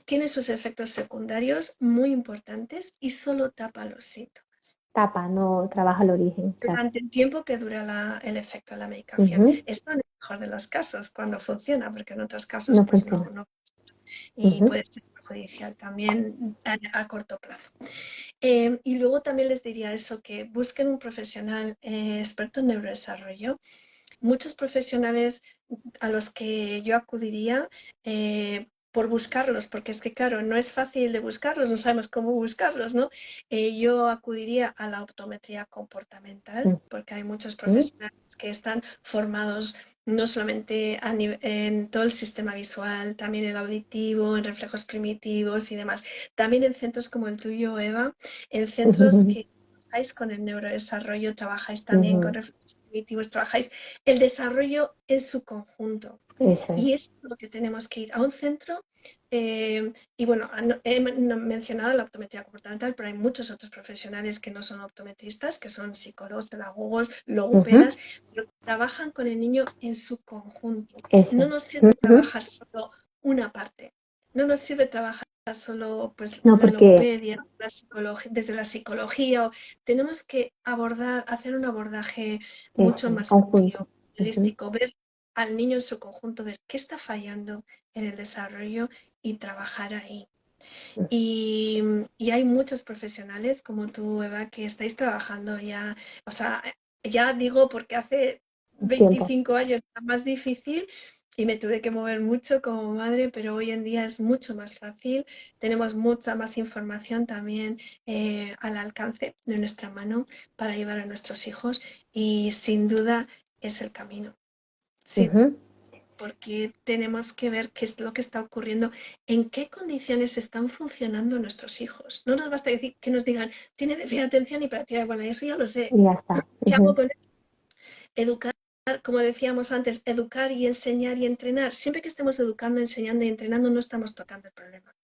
Tiene sus efectos secundarios muy importantes y solo tapa los síntomas. Tapa, no trabaja el origen. Durante el tiempo que dura el efecto de la medicación. Esto mejor de los casos, cuando funciona, porque en otros casos No pues funciona. y Ujú, puede ser perjudicial también a corto plazo. Y luego también les diría eso, que busquen un profesional experto en neurodesarrollo. Muchos profesionales a los que yo acudiría por buscarlos, porque es que claro, no es fácil de buscarlos, no sabemos cómo buscarlos, ¿no? Yo acudiría a la optometría comportamental, porque hay muchos ujú, profesionales que están formados no solamente en todo el sistema visual, también el auditivo, en reflejos primitivos y demás. También en centros como el tuyo, Eva, en centros ujú, que trabajáis con el neurodesarrollo, trabajáis también con ujú. reflejos primitivos, trabajáis el desarrollo en su conjunto. Eso es. Y es lo que tenemos que ir a un centro. Y bueno, he mencionado la optometría comportamental, pero hay muchos otros profesionales que no son optometristas, que son psicólogos, pedagogos, Ujú, logopedas, pero que trabajan con el niño en su conjunto. eso No es. nos sirve Ujú. trabajar solo una parte. No nos sirve trabajar solo pues No, la porque logopedia, desde la psicología. Tenemos que hacer un abordaje eso mucho es, más conjunto. amplio, Ujú, holístico, ver al niño en su conjunto, ver qué está fallando en el desarrollo y trabajar ahí. Y, y hay muchos profesionales como tú, Eva, que estáis trabajando ya, o sea, ya digo porque hace tiempo. 25 años era más difícil y me tuve que mover mucho como madre, pero hoy en día es mucho más fácil. Tenemos mucha más información también al alcance de nuestra mano para llevar a nuestros hijos y sin duda es el camino. Sin Ujú, porque tenemos que ver qué es lo que está ocurriendo, en qué condiciones están funcionando nuestros hijos. No nos basta decir que nos digan, tiene déficit de atención y hiperactividad. Bueno, eso ya lo sé. y ya está. ¿Qué hago Ujú, con eso? Educar, como decíamos antes, educar y enseñar y entrenar. Siempre que estemos educando, enseñando y entrenando, no estamos tocando el problema.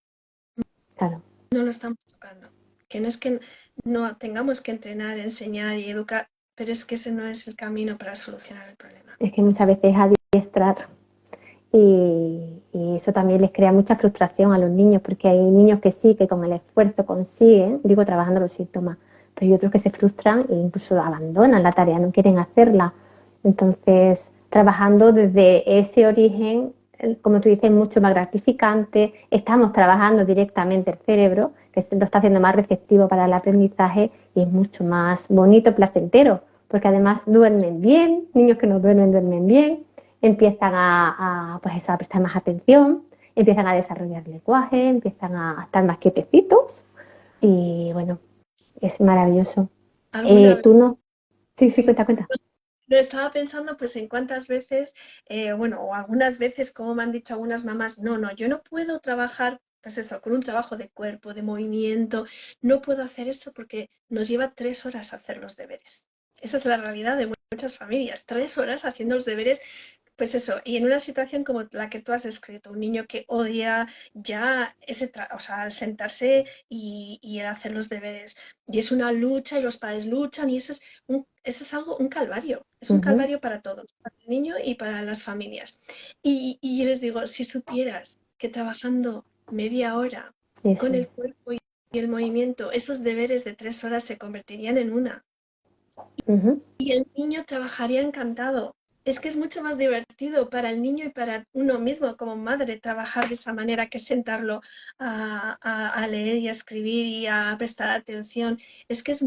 claro. No lo estamos tocando. Que no es que no tengamos que entrenar, enseñar y educar, pero es que ese no es el camino para solucionar el problema. Es que muchas veces adiestrar y eso también les crea mucha frustración a los niños, porque hay niños que sí, que con el esfuerzo consiguen, digo, trabajando los síntomas, pero hay otros que se frustran e incluso abandonan la tarea, no quieren hacerla. Entonces, trabajando desde ese origen, como tú dices, es mucho más gratificante, estamos trabajando directamente el cerebro, que lo está haciendo más receptivo para el aprendizaje y es mucho más bonito, placentero, porque además duermen bien, niños que no duermen, duermen bien, empiezan pues eso, a prestar más atención, empiezan a desarrollar lenguaje, empiezan a estar más quietecitos y bueno, es maravilloso. ¿Alguna vez? Tú no, sí, sí, Sí. cuenta, cuenta. Lo estaba pensando pues en cuántas veces, bueno, o algunas veces, como me han dicho algunas mamás, no, no, yo no puedo trabajar, pues eso, con un trabajo de cuerpo, de movimiento, no puedo hacer eso porque nos lleva 3 horas hacer los deberes. Esa es la realidad de muchas familias, 3 horas haciendo los deberes, pues eso, y en una situación como la que tú has descrito, un niño que odia ya o sea, sentarse y el hacer los deberes, y es una lucha y los padres luchan y eso es algo, un calvario, es un Ujú, calvario para todos, para el niño y para las familias. Y yo les digo, si supieras que trabajando media hora eso con es. el cuerpo y el movimiento, esos deberes de 3 horas se convertirían en una. Ujú, Y el niño trabajaría encantado. Es que es mucho más divertido para el niño y para uno mismo como madre trabajar de esa manera que sentarlo a leer y a escribir y a prestar atención. Es que es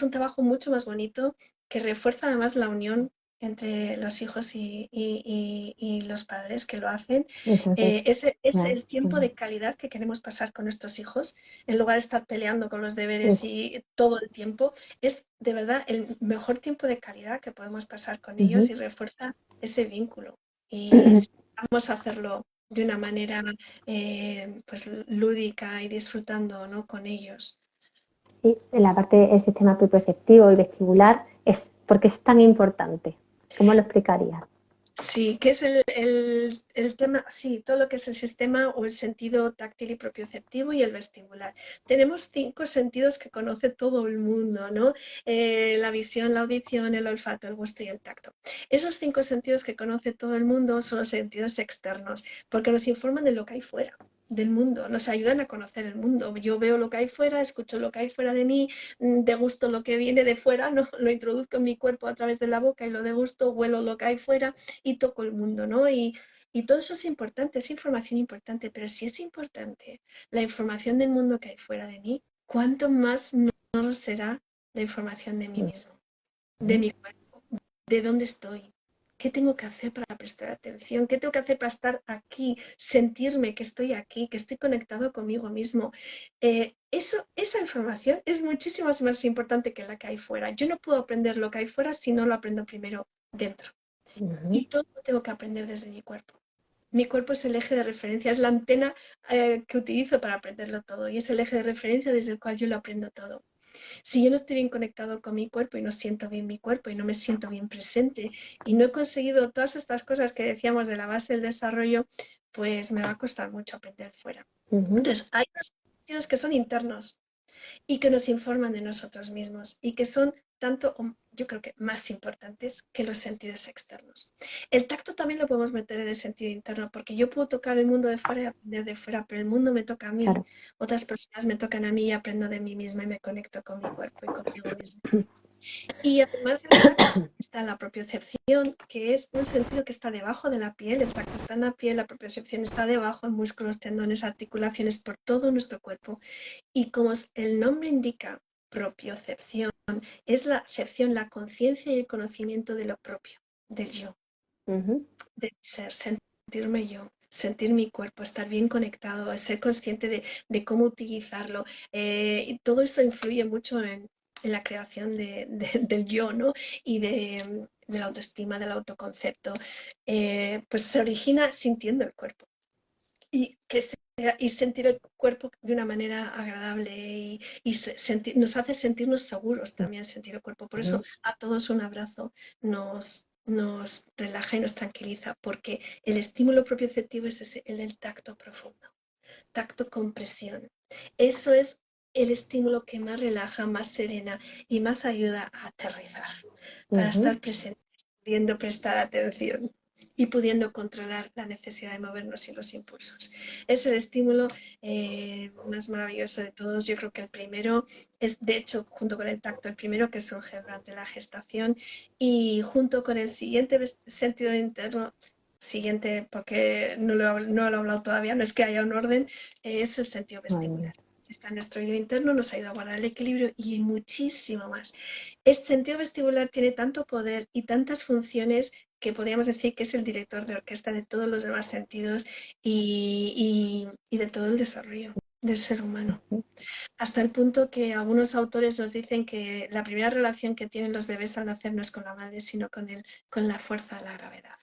un trabajo mucho más bonito que refuerza además la unión entre los hijos y los padres que lo hacen. eso es. Ese es Claro, el tiempo ujú, de calidad que queremos pasar con nuestros hijos, en lugar de estar peleando con los deberes eso, y todo el tiempo. Es de verdad el mejor tiempo de calidad que podemos pasar con ellos ujú. y refuerza ese vínculo. Y si vamos a hacerlo de una manera pues lúdica y disfrutando, ¿no?, con ellos. Sí, en la parte del sistema propioceptivo y vestibular es porque es tan importante. ¿Cómo lo explicarías? Sí, que es el tema, sí, todo lo que es el sistema o el sentido táctil y propioceptivo y el vestibular. Tenemos 5 sentidos que conoce todo el mundo, ¿no? La visión, la audición, el olfato, el gusto y el tacto. Esos 5 sentidos que conoce todo el mundo son los sentidos externos, porque nos informan de lo que hay fuera. del mundo, nos ayudan a conocer el mundo. Yo veo lo que hay fuera, escucho lo que hay fuera de mí, degusto lo que viene de fuera, ¿no? Lo introduzco en mi cuerpo a través de la boca y lo degusto, huelo lo que hay fuera y toco el mundo, ¿no? Y todo eso es importante, es información importante, pero si es importante la información del mundo que hay fuera de mí, ¿cuánto más no lo será la información de mí mismo, de mi cuerpo, de dónde estoy? ¿Qué tengo que hacer para prestar atención? ¿Qué tengo que hacer para estar aquí, sentirme que estoy aquí, que estoy conectado conmigo mismo? Esa información es muchísimo más importante que la que hay fuera. Yo no puedo aprender lo que hay fuera si no lo aprendo primero dentro. Y todo lo tengo que aprender desde mi cuerpo. Mi cuerpo es el eje de referencia, es la antena que utilizo para aprenderlo todo y es el eje de referencia desde el cual yo lo aprendo todo. Si yo no estoy bien conectado con mi cuerpo y no siento bien mi cuerpo y no me siento bien presente y no he conseguido todas estas cosas que decíamos de la base del desarrollo, pues me va a costar mucho aprender fuera. Entonces, hay unos sentidos que son internos y que nos informan de nosotros mismos y que son tanto, yo creo que más importantes que los sentidos externos. El tacto también lo podemos meter en el sentido interno, porque yo puedo tocar el mundo de fuera y aprender de fuera, pero el mundo me toca a mí. Claro. Otras personas me tocan a mí y aprendo de mí misma y me conecto con mi cuerpo y conmigo misma. Y además del tacto está la propiocepción, que es un sentido que está debajo de la piel. El tacto está en la piel, la propiocepción está debajo, en músculos, tendones, articulaciones, por todo nuestro cuerpo. Y como el nombre indica, propiocepción, es la cepción, la conciencia y el conocimiento de lo propio, del yo, del ser, sentirme yo, sentir mi cuerpo, estar bien conectado, ser consciente de cómo utilizarlo. Y todo eso influye mucho en la creación del yo, ¿no? Y de la autoestima, del autoconcepto. Pues se origina sintiendo el cuerpo. Y y sentir el cuerpo de una manera agradable nos hace sentirnos seguros también sentir el cuerpo. Por eso a todos un abrazo nos relaja y nos tranquiliza, porque el estímulo propioceptivo es el del tacto profundo, tacto con presión. Eso es el estímulo que más relaja, más serena y más ayuda a aterrizar, para estar presente, pudiendo prestar atención y pudiendo controlar la necesidad de movernos y los impulsos. Es el estímulo más maravilloso de todos. Yo creo que el primero es, de hecho, junto con el tacto, el primero que surge durante la gestación y junto con el siguiente sentido interno, siguiente, porque no lo he hablado todavía, no es que haya un orden, es el sentido vestibular. Está en nuestro oído interno, nos ayuda a guardar el equilibrio y muchísimo más. Este sentido vestibular tiene tanto poder y tantas funciones que podríamos decir que es el director de orquesta de todos los demás sentidos y de todo el desarrollo del ser humano. Hasta el punto que algunos autores nos dicen que la primera relación que tienen los bebés al nacer no es con la madre, sino con la fuerza de la gravedad.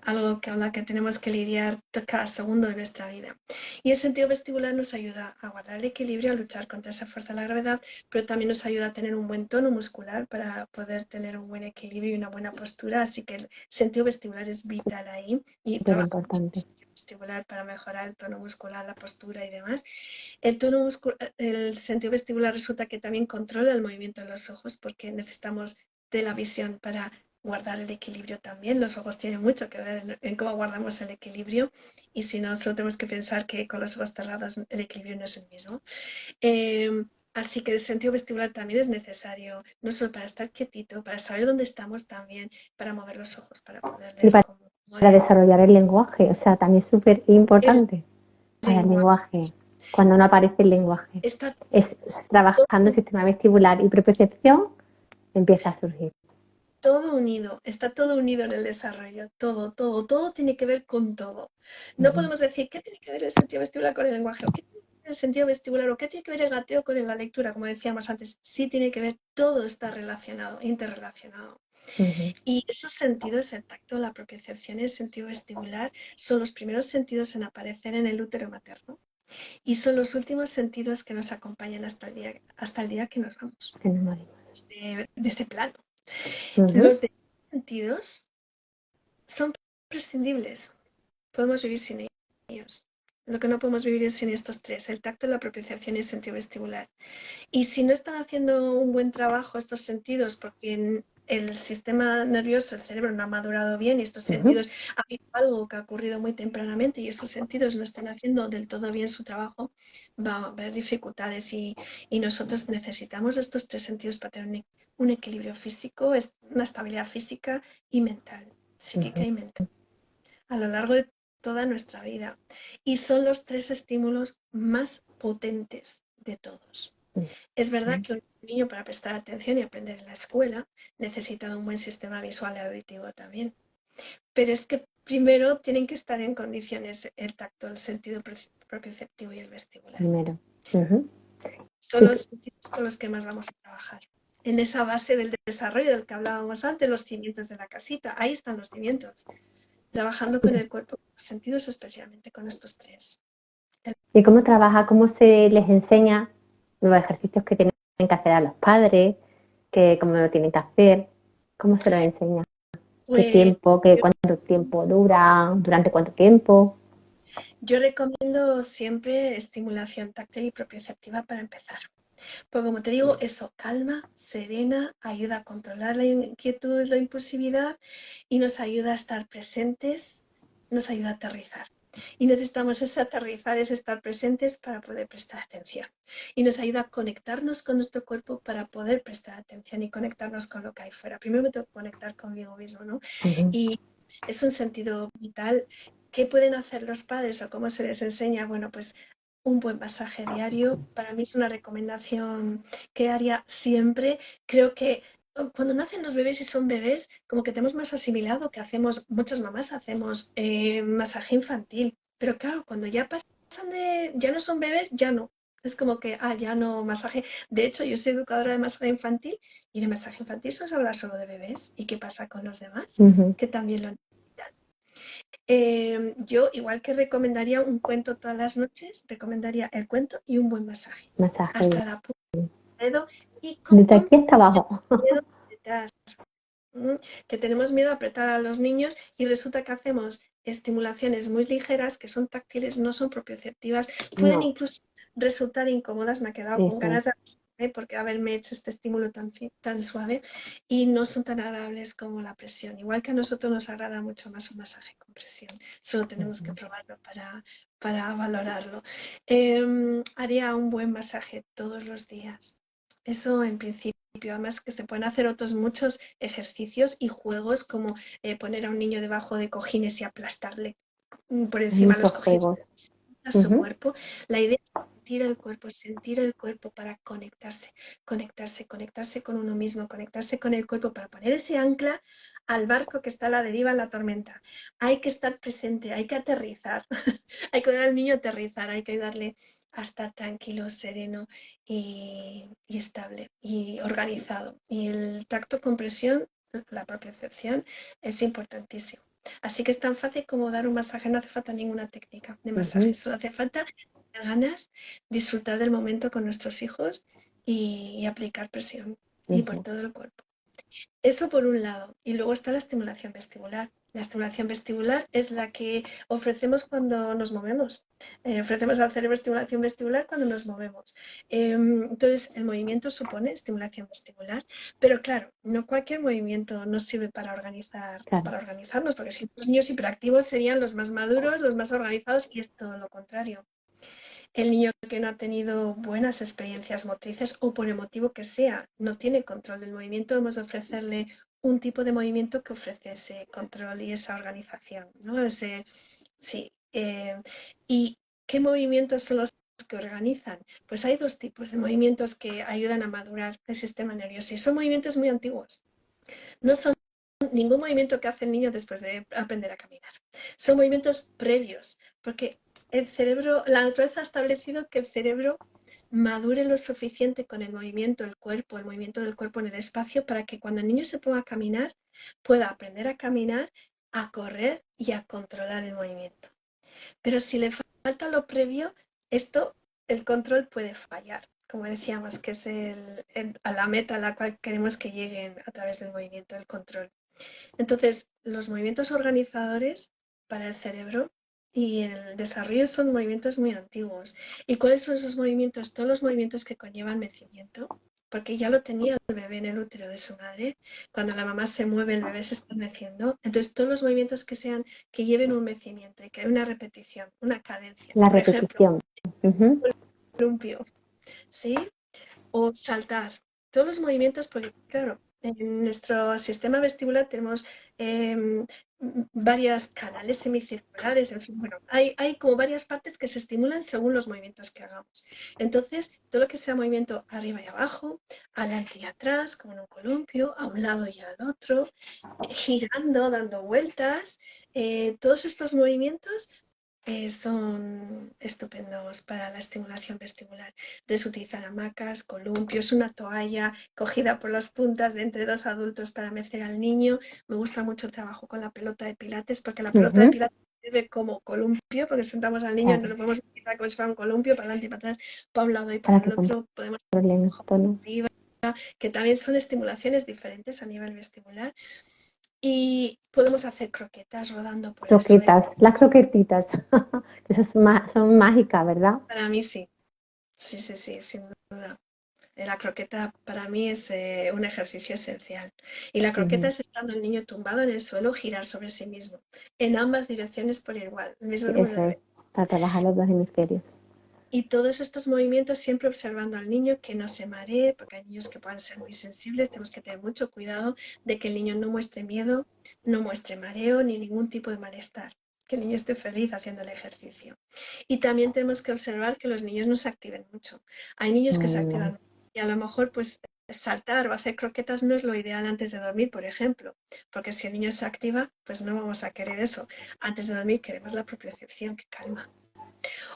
Algo que habla que tenemos que lidiar cada segundo de nuestra vida. Y el sentido vestibular nos ayuda a guardar el equilibrio, a luchar contra esa fuerza de la gravedad, pero también nos ayuda a tener un buen tono muscular para poder tener un buen equilibrio y una buena postura. Así que el sentido vestibular es vital ahí y trabajamos el sentido vestibular para mejorar el tono muscular, la postura y demás. El sentido vestibular resulta que también controla el movimiento de los ojos, porque necesitamos de la visión para guardar el equilibrio también. Los ojos tienen mucho que ver en cómo guardamos el equilibrio y si no, solo tenemos que pensar que con los ojos cerrados el equilibrio no es el mismo. Así que el sentido vestibular también es necesario, no solo para estar quietito, para saber dónde estamos también, para mover los ojos, para poder Y leer para desarrollar el lenguaje, o sea, también es súper importante para el lenguaje. Cuando no aparece el lenguaje, es trabajando el sistema vestibular y propiocepción, empieza a surgir. Todo unido, está todo unido en el desarrollo, todo tiene que ver con todo. No podemos decir qué tiene que ver el sentido vestibular con el lenguaje, o qué tiene que ver el sentido vestibular, o qué tiene que ver el gateo con la lectura, como decíamos antes. Sí tiene que ver, todo está relacionado, interrelacionado. Y esos sentidos, el tacto, la propiocepción y el sentido vestibular, son los primeros sentidos en aparecer en el útero materno. Y son los últimos sentidos que nos acompañan hasta el día que nos vamos de este plano. Los demás sentidos son prescindibles. Podemos vivir sin ellos. Lo que no podemos vivir es sin estos tres, el tacto, la propiocepción y el sentido vestibular. Y si no están haciendo un buen trabajo estos sentidos porque el sistema nervioso, el cerebro no ha madurado bien y estos Ujú. sentidos, ha habido algo que ha ocurrido muy tempranamente y estos sentidos no están haciendo del todo bien su trabajo, va a haber dificultades y nosotros necesitamos estos tres sentidos para tener un equilibrio físico, una estabilidad física y mental, psíquica Ujú. y mental, a lo largo de toda nuestra vida. Y son los tres estímulos más potentes de todos. Es verdad Ujú. que un niño para prestar atención y aprender en la escuela necesita de un buen sistema visual y auditivo también. Pero es que primero tienen que estar en condiciones el tacto, el sentido propioceptivo y el vestibular. Primero. Ujú. Son Y los sentidos con los que más vamos a trabajar. En esa base del desarrollo del que hablábamos antes, los cimientos de la casita, ahí están los cimientos. Trabajando con el cuerpo, con los sentidos, especialmente con estos tres. ¿Y cómo trabaja? ¿Cómo se les enseña los ejercicios que tienen que hacer a los padres? ¿Cómo lo tienen que hacer? ¿Cómo se los enseña? ¿Qué Pues tiempo? ¿Cuánto tiempo dura? ¿Durante cuánto tiempo? yo recomiendo siempre estimulación táctil y propioceptiva para empezar. Porque como te digo, eso calma, serena, ayuda a controlar la inquietud, la impulsividad y nos ayuda a estar presentes, nos ayuda a aterrizar. Y necesitamos ese aterrizar, ese estar presentes para poder prestar atención. Y nos ayuda a conectarnos con nuestro cuerpo para poder prestar atención y conectarnos con lo que hay fuera. Primero me tengo que conectar conmigo mismo, ¿no? Ujú. Y es un sentido vital. ¿Qué pueden hacer los padres o cómo se les enseña? Bueno, pues un buen masaje diario. Para mí es una recomendación que haría siempre. Creo que cuando nacen los bebés y son bebés, como que tenemos más asimilado que hacemos, muchas mamás hacemos masaje infantil. Pero claro, cuando ya pasan de, ya no son bebés, ya no. Es como que, ya no masaje. De hecho, yo soy educadora de masaje infantil y el masaje infantil eso es hablar solo de bebés. ¿Y qué pasa con los demás? Ujú. Que también lo necesitan. Yo, igual que recomendaría un cuento todas las noches, recomendaría el cuento y un buen masaje. Masaje. Hasta la punta del dedo y con Desde aquí hasta abajo. miedo a apretar. Que tenemos miedo a apretar a los niños y resulta que hacemos estimulaciones muy ligeras que son táctiles, no son propioceptivas, pueden No, incluso resultar incómodas. Me he quedado con eso es. ganas de porque haberme hecho este estímulo tan suave y no son tan agradables como la presión. Igual que a nosotros nos agrada mucho más un masaje con presión, solo tenemos que Ujú. probarlo para valorarlo. Haría un buen masaje todos los días. Eso en principio. Además que se pueden hacer otros muchos ejercicios y juegos como poner a un niño debajo de cojines y aplastarle por Hay encima de los muchos cojines juegos. a su Ujú. cuerpo. La idea es sentir el cuerpo para conectarse con uno mismo, conectarse con el cuerpo para poner ese ancla al barco que está a la deriva en la tormenta. Hay que estar presente, hay que aterrizar, hay que ayudar al niño a aterrizar, hay que ayudarle a estar tranquilo, sereno y estable y organizado. Y el tacto con presión, la propiocepción, es importantísimo. Así que es tan fácil como dar un masaje, no hace falta ninguna técnica de masaje, Ujú. solo hace falta ganas, disfrutar del momento con nuestros hijos y aplicar presión y por Ujú. todo el cuerpo. Eso por un lado. Y luego está la estimulación vestibular. La estimulación vestibular es la que ofrecemos cuando nos movemos. Ofrecemos al cerebro estimulación vestibular cuando nos movemos. Entonces, el movimiento supone estimulación vestibular, pero claro, no cualquier movimiento nos sirve Claro. para organizarnos, porque si los niños hiperactivos serían los más maduros, los más organizados, y es todo lo contrario. El niño que no ha tenido buenas experiencias motrices o por el motivo que sea, no tiene control del movimiento, hemos de ofrecerle un tipo de movimiento que ofrece ese control y esa organización, ¿no? Sí. ¿Y qué movimientos son los que organizan? Pues hay dos tipos de movimientos que ayudan a madurar el sistema nervioso y son movimientos muy antiguos. No son ningún movimiento que hace el niño después de aprender a caminar. Son movimientos previos, porque el cerebro, la naturaleza ha establecido que el cerebro madure lo suficiente con el movimiento del cuerpo en el espacio para que cuando el niño se ponga a caminar pueda aprender a caminar, a correr y a controlar el movimiento. Pero si le falta lo previo, el control puede fallar. Como decíamos, que es a la meta a la cual queremos que lleguen a través del movimiento, el control. Entonces, los movimientos organizadores para el cerebro y el desarrollo son movimientos muy antiguos. ¿Y cuáles son esos movimientos? Todos los movimientos que conllevan mecimiento, porque ya lo tenía el bebé en el útero de su madre. Cuando la mamá se mueve, el bebé se está meciendo. Entonces, todos los movimientos que lleven un mecimiento y que hay una repetición, una cadencia. La Por ejemplo, repetición. Ujú. columpio, ¿sí? O saltar. Todos los movimientos, porque claro, en nuestro sistema vestibular tenemos varios canales semicirculares, en fin, bueno, hay como varias partes que se estimulan según los movimientos que hagamos. Entonces, todo lo que sea movimiento arriba y abajo, adelante y atrás, como en un columpio, a un lado y al otro, girando, dando vueltas, todos estos movimientos son estupendos para la estimulación vestibular. Entonces utilizan hamacas, columpios, una toalla cogida por las puntas de entre dos adultos para mecer al niño. Me gusta mucho el trabajo con la pelota de pilates porque la pelota de Ujú. pilates sirve como columpio porque sentamos al niño y Claro, no lo podemos utilizar como si fuera un columpio para adelante y para atrás, para un lado y para para que el otro. Podemos controle el tono. que también son estimulaciones diferentes a nivel vestibular y podemos hacer croquetas rodando por el suelo. Croquetas, las croquetitas. Eso son mágicas, ¿verdad? Para mí sí, sí, sí, sí, sin duda. La croqueta para mí es un ejercicio esencial. Y la croqueta Ujú. es estando el niño tumbado en el suelo, girar sobre sí mismo, en ambas direcciones por igual, el mismo Sí, número eso de es, veces. para trabajar los dos hemisferios. Y todos estos movimientos siempre observando al niño que no se maree, porque hay niños que pueden ser muy sensibles, tenemos que tener mucho cuidado de que el niño no muestre miedo, no muestre mareo ni ningún tipo de malestar, que el niño esté feliz haciendo el ejercicio. Y también tenemos que observar que los niños no se activen mucho. Hay niños que se Vale. activan y a lo mejor pues saltar o hacer croquetas no es lo ideal antes de dormir, por ejemplo, porque si el niño se activa, pues no vamos a querer eso. Antes de dormir queremos la propiocepción que calma.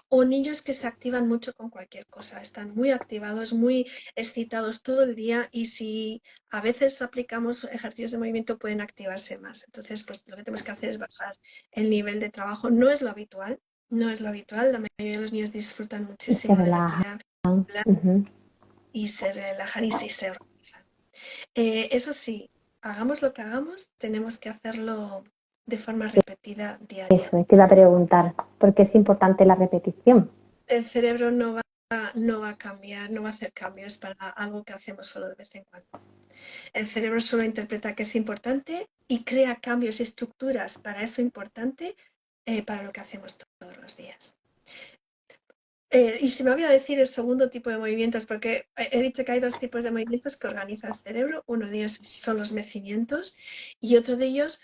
O niños que se activan mucho con cualquier cosa, están muy activados, muy excitados todo el día y si a veces aplicamos ejercicios de movimiento pueden activarse más. Entonces, pues lo que tenemos que hacer es bajar el nivel de trabajo. No es lo habitual, no es lo habitual. La mayoría de los niños disfrutan Y se muchísimo de la relaja. actividad Ujú. y se relajan y se organizan. Eso sí, hagamos lo que hagamos, tenemos que hacerlo de forma repetida diaria. Eso es, te iba a preguntar, porque es importante la repetición. El cerebro no va a cambiar, no va a hacer cambios para algo que hacemos solo de vez en cuando. El cerebro solo interpreta que es importante y crea cambios y estructuras para eso importante para lo que hacemos todos los días. Y si me voy a decir el segundo tipo de movimientos, porque he dicho que hay dos tipos de movimientos que organiza el cerebro. Uno de ellos son los mecimientos y otro de ellos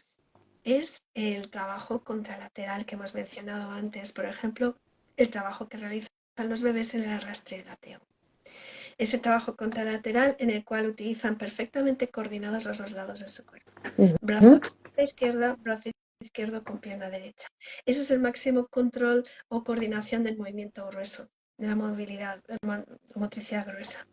es el trabajo contralateral que hemos mencionado antes. Por ejemplo, el trabajo que realizan los bebés en el arrastre y el gateo. Ese trabajo contralateral en el cual utilizan perfectamente coordinados los dos lados de su cuerpo. Brazo Ujú. a la izquierda, brazo izquierdo con pierna derecha. Ese es el máximo control o coordinación del movimiento grueso, de la movilidad, de la motricidad gruesa.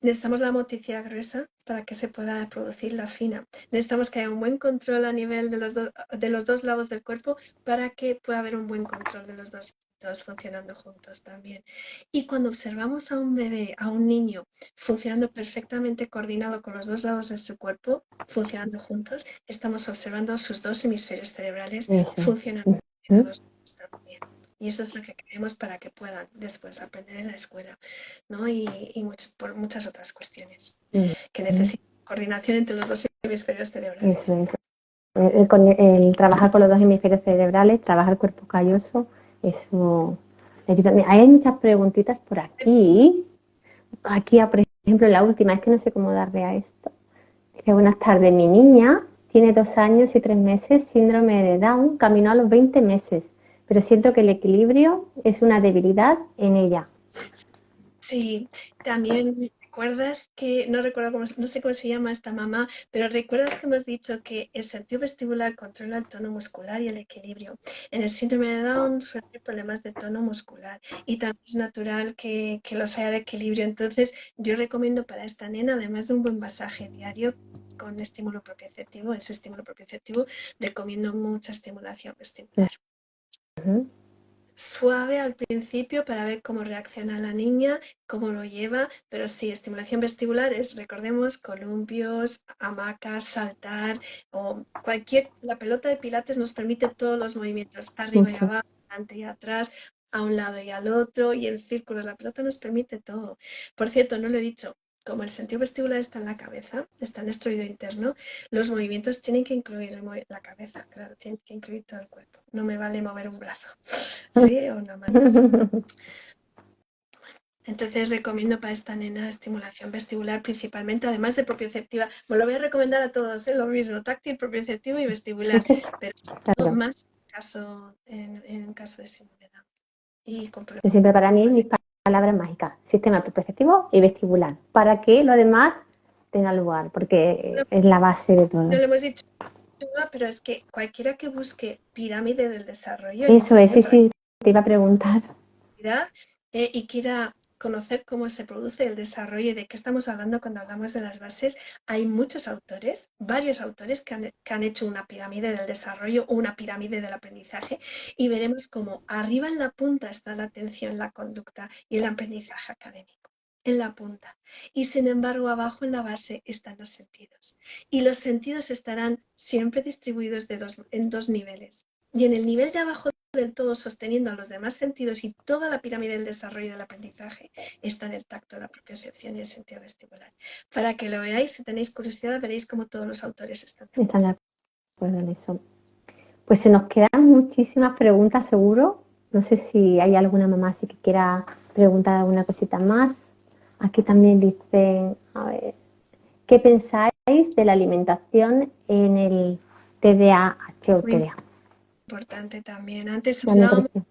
Necesitamos la motricidad gruesa para que se pueda producir la fina. Necesitamos que haya un buen control a nivel de los dos lados del cuerpo para que pueda haber un buen control de los dos funcionando juntos también. Y cuando observamos a un bebé, a un niño, funcionando perfectamente coordinado con los dos lados de su cuerpo, funcionando juntos, estamos observando sus dos hemisferios cerebrales Eso. funcionando Ujú. coordinados también. Y eso es lo que queremos para que puedan después aprender en la escuela, ¿no? Y por muchas otras cuestiones que Ujú. necesitan coordinación entre los dos hemisferios cerebrales. Eso es. El trabajar con los dos hemisferios cerebrales, trabajar el cuerpo calloso, eso ayuda. Mira, hay muchas preguntitas por aquí. Aquí, por ejemplo, la última, es que no sé cómo darle a esto. Dice, buenas tardes, mi niña tiene 2 años y 3 meses, síndrome de Down, caminó a los 20 meses, pero siento que el equilibrio es una debilidad en ella. Sí, también recuerdas que, no recuerdo no sé cómo se llama esta mamá, pero recuerdas que hemos dicho que el sentido vestibular controla el tono muscular y el equilibrio. En el síndrome de Down suelen haber problemas de tono muscular y también es natural que los haya de equilibrio. Entonces, yo recomiendo para esta nena, además de un buen masaje diario con estímulo propioceptivo, ese estímulo propioceptivo, recomiendo mucha estimulación vestibular. Ujú. Suave al principio para ver cómo reacciona la niña, cómo lo lleva, pero sí, estimulación vestibular es, recordemos, columpios, hamacas, saltar o la pelota de pilates nos permite todos los movimientos, arriba y Mucho. abajo, adelante y atrás, a un lado y al otro, y en círculos, la pelota nos permite todo. Por cierto, no lo he dicho, como el sentido vestibular está en la cabeza, está en nuestro oído interno, los movimientos tienen que incluir la cabeza, claro, tienen que incluir todo el cuerpo. No me vale mover un brazo, ¿sí? O una mano. Entonces recomiendo para esta nena estimulación vestibular principalmente, además de propioceptiva. Me lo voy a recomendar a todos, lo mismo, táctil, propioceptivo y vestibular, pero Claro. más en caso de síndrome de Down. Y con Yo siempre para mí mis palabras mágicas, sistema propioceptivo y vestibular, para que lo demás tenga lugar, porque es la base de no todo. lo hemos dicho, pero es que cualquiera que busque pirámide del desarrollo en Eso es, Google sí, para sí, te iba a preguntar. y quiera conocer cómo se produce el desarrollo y de qué estamos hablando cuando hablamos de las bases, hay muchos autores, varios autores que han hecho una pirámide del desarrollo o una pirámide del aprendizaje y veremos cómo arriba en la punta está la atención, la conducta y el aprendizaje académico. En la punta. Y sin embargo, abajo en la base están los sentidos. Y los sentidos estarán siempre distribuidos en dos niveles. Y en el nivel de abajo del todo sosteniendo a los demás sentidos y toda la pirámide del desarrollo del aprendizaje está en el tacto, la propiocepción y el sentido vestibular. Para que lo veáis, si tenéis curiosidad, veréis cómo todos los autores están de Están acuerdo. de acuerdo en eso. Pues se nos quedan muchísimas preguntas, seguro. No sé si hay alguna mamá así que quiera preguntar alguna cosita más. Aquí también dicen, a ver, ¿qué pensáis de la alimentación en el TDAH o Muy TDA? importante también. Antes Ya me hablábamos, parece.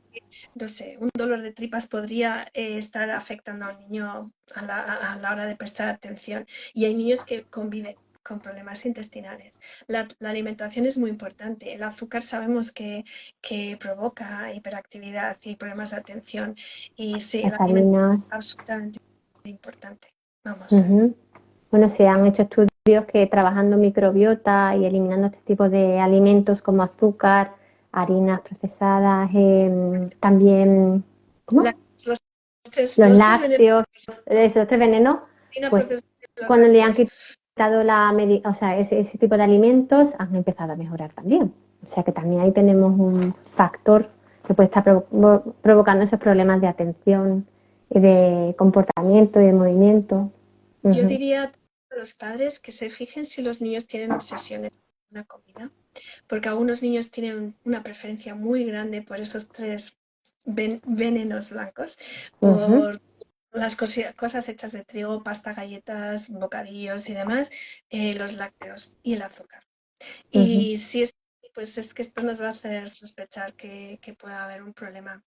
no sé, un dolor de tripas podría estar afectando a un niño a la hora de prestar atención. Y hay niños que conviven con problemas intestinales. La alimentación es muy importante. El azúcar sabemos que provoca hiperactividad y problemas de atención. Y sí, la Las alimentación harinas. es absolutamente importante. Vamos. Ujú. Bueno, se han hecho estudios que trabajando microbiota y eliminando este tipo de alimentos como azúcar, harinas procesadas, también, La- ¿cómo? los, tres, Los los tres venenos, lácteos, esos tres venenos, pues los cuando le han lácteos. quitado o sea, ese tipo de alimentos han empezado a mejorar también. O sea que también ahí tenemos un factor que puede estar provocando esos problemas de atención y de comportamiento y de movimiento. Yo Ujú. diría a los padres que se fijen si los niños tienen obsesiones con una comida, porque algunos niños tienen una preferencia muy grande por esos tres venenos blancos, Ujú, por las cosas hechas de trigo, pasta, galletas, bocadillos y demás, los lácteos y el azúcar. ujú. Y si es así, pues es que esto nos va a hacer sospechar que pueda haber un problema.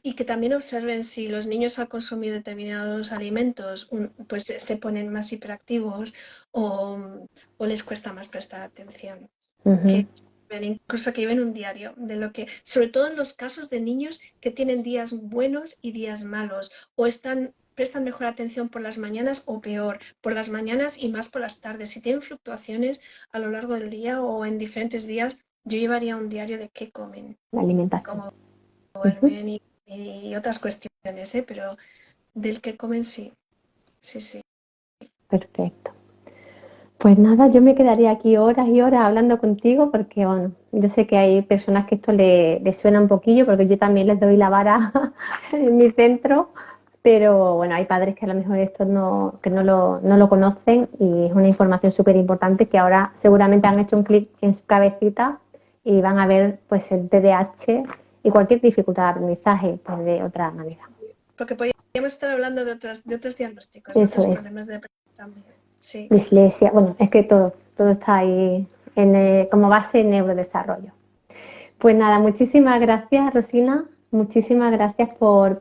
Y que también observen si los niños al consumir determinados alimentos pues se ponen más hiperactivos o les cuesta más prestar atención. Ujú. Que incluso que lleven un diario de lo que, sobre todo en los casos de niños que tienen días buenos y días malos, o prestan mejor atención por las mañanas o peor, por las mañanas y más por las tardes. Si tienen fluctuaciones a lo largo del día o en diferentes días, yo llevaría un diario de qué comen, La alimentación. cómo Ujú. duermen y otras cuestiones, ¿eh? Pero del que comen sí, sí, sí. Perfecto. Pues nada, yo me quedaría aquí horas y horas hablando contigo porque, bueno, yo sé que hay personas que esto le suena un poquillo porque yo también les doy la vara en mi centro, pero bueno, hay padres que a lo mejor esto que no lo conocen y es una información súper importante que ahora seguramente han hecho un clic en su cabecita y van a ver pues el TDAH y cualquier dificultad de aprendizaje pues, de otra manera. Porque podríamos estar hablando de otros diagnósticos, de Eso otros es. problemas de aprendizaje también. Sí. Dislexia, bueno, es que todo está ahí como base en neurodesarrollo. Pues nada, muchísimas gracias, Rosina. Muchísimas gracias por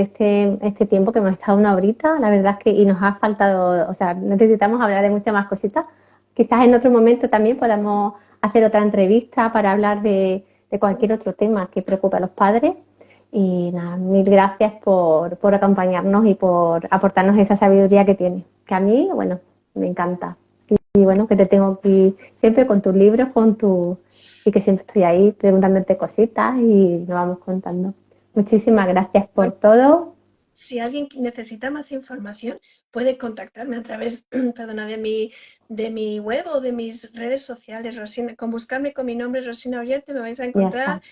este tiempo que hemos estado una horita. La verdad es que y nos ha faltado, o sea, necesitamos hablar de muchas más cositas. Quizás en otro momento también podamos hacer otra entrevista para hablar de cualquier otro tema que preocupe a los padres. Y nada, mil gracias por acompañarnos y por aportarnos esa sabiduría que tiene, que a mí, bueno, me encanta. Y bueno, que te tengo aquí siempre con tus libros, y que siempre estoy ahí preguntándote cositas y nos vamos contando. Muchísimas gracias por todo. Si alguien necesita más información, puede contactarme a través, perdona, de mi web o de mis redes sociales, Rosina. Con buscarme con mi nombre, Rosina Orierte, me vais a Ya encontrar está.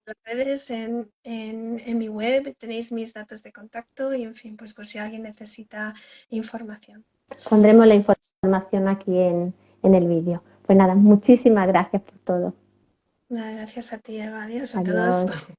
las redes, en mi web, tenéis mis datos de contacto y, en fin, pues por si alguien necesita información. Pondremos la información aquí en el vídeo. Pues nada, muchísimas gracias por todo. Nada, gracias a ti, Eva. Adiós a todos. Adiós.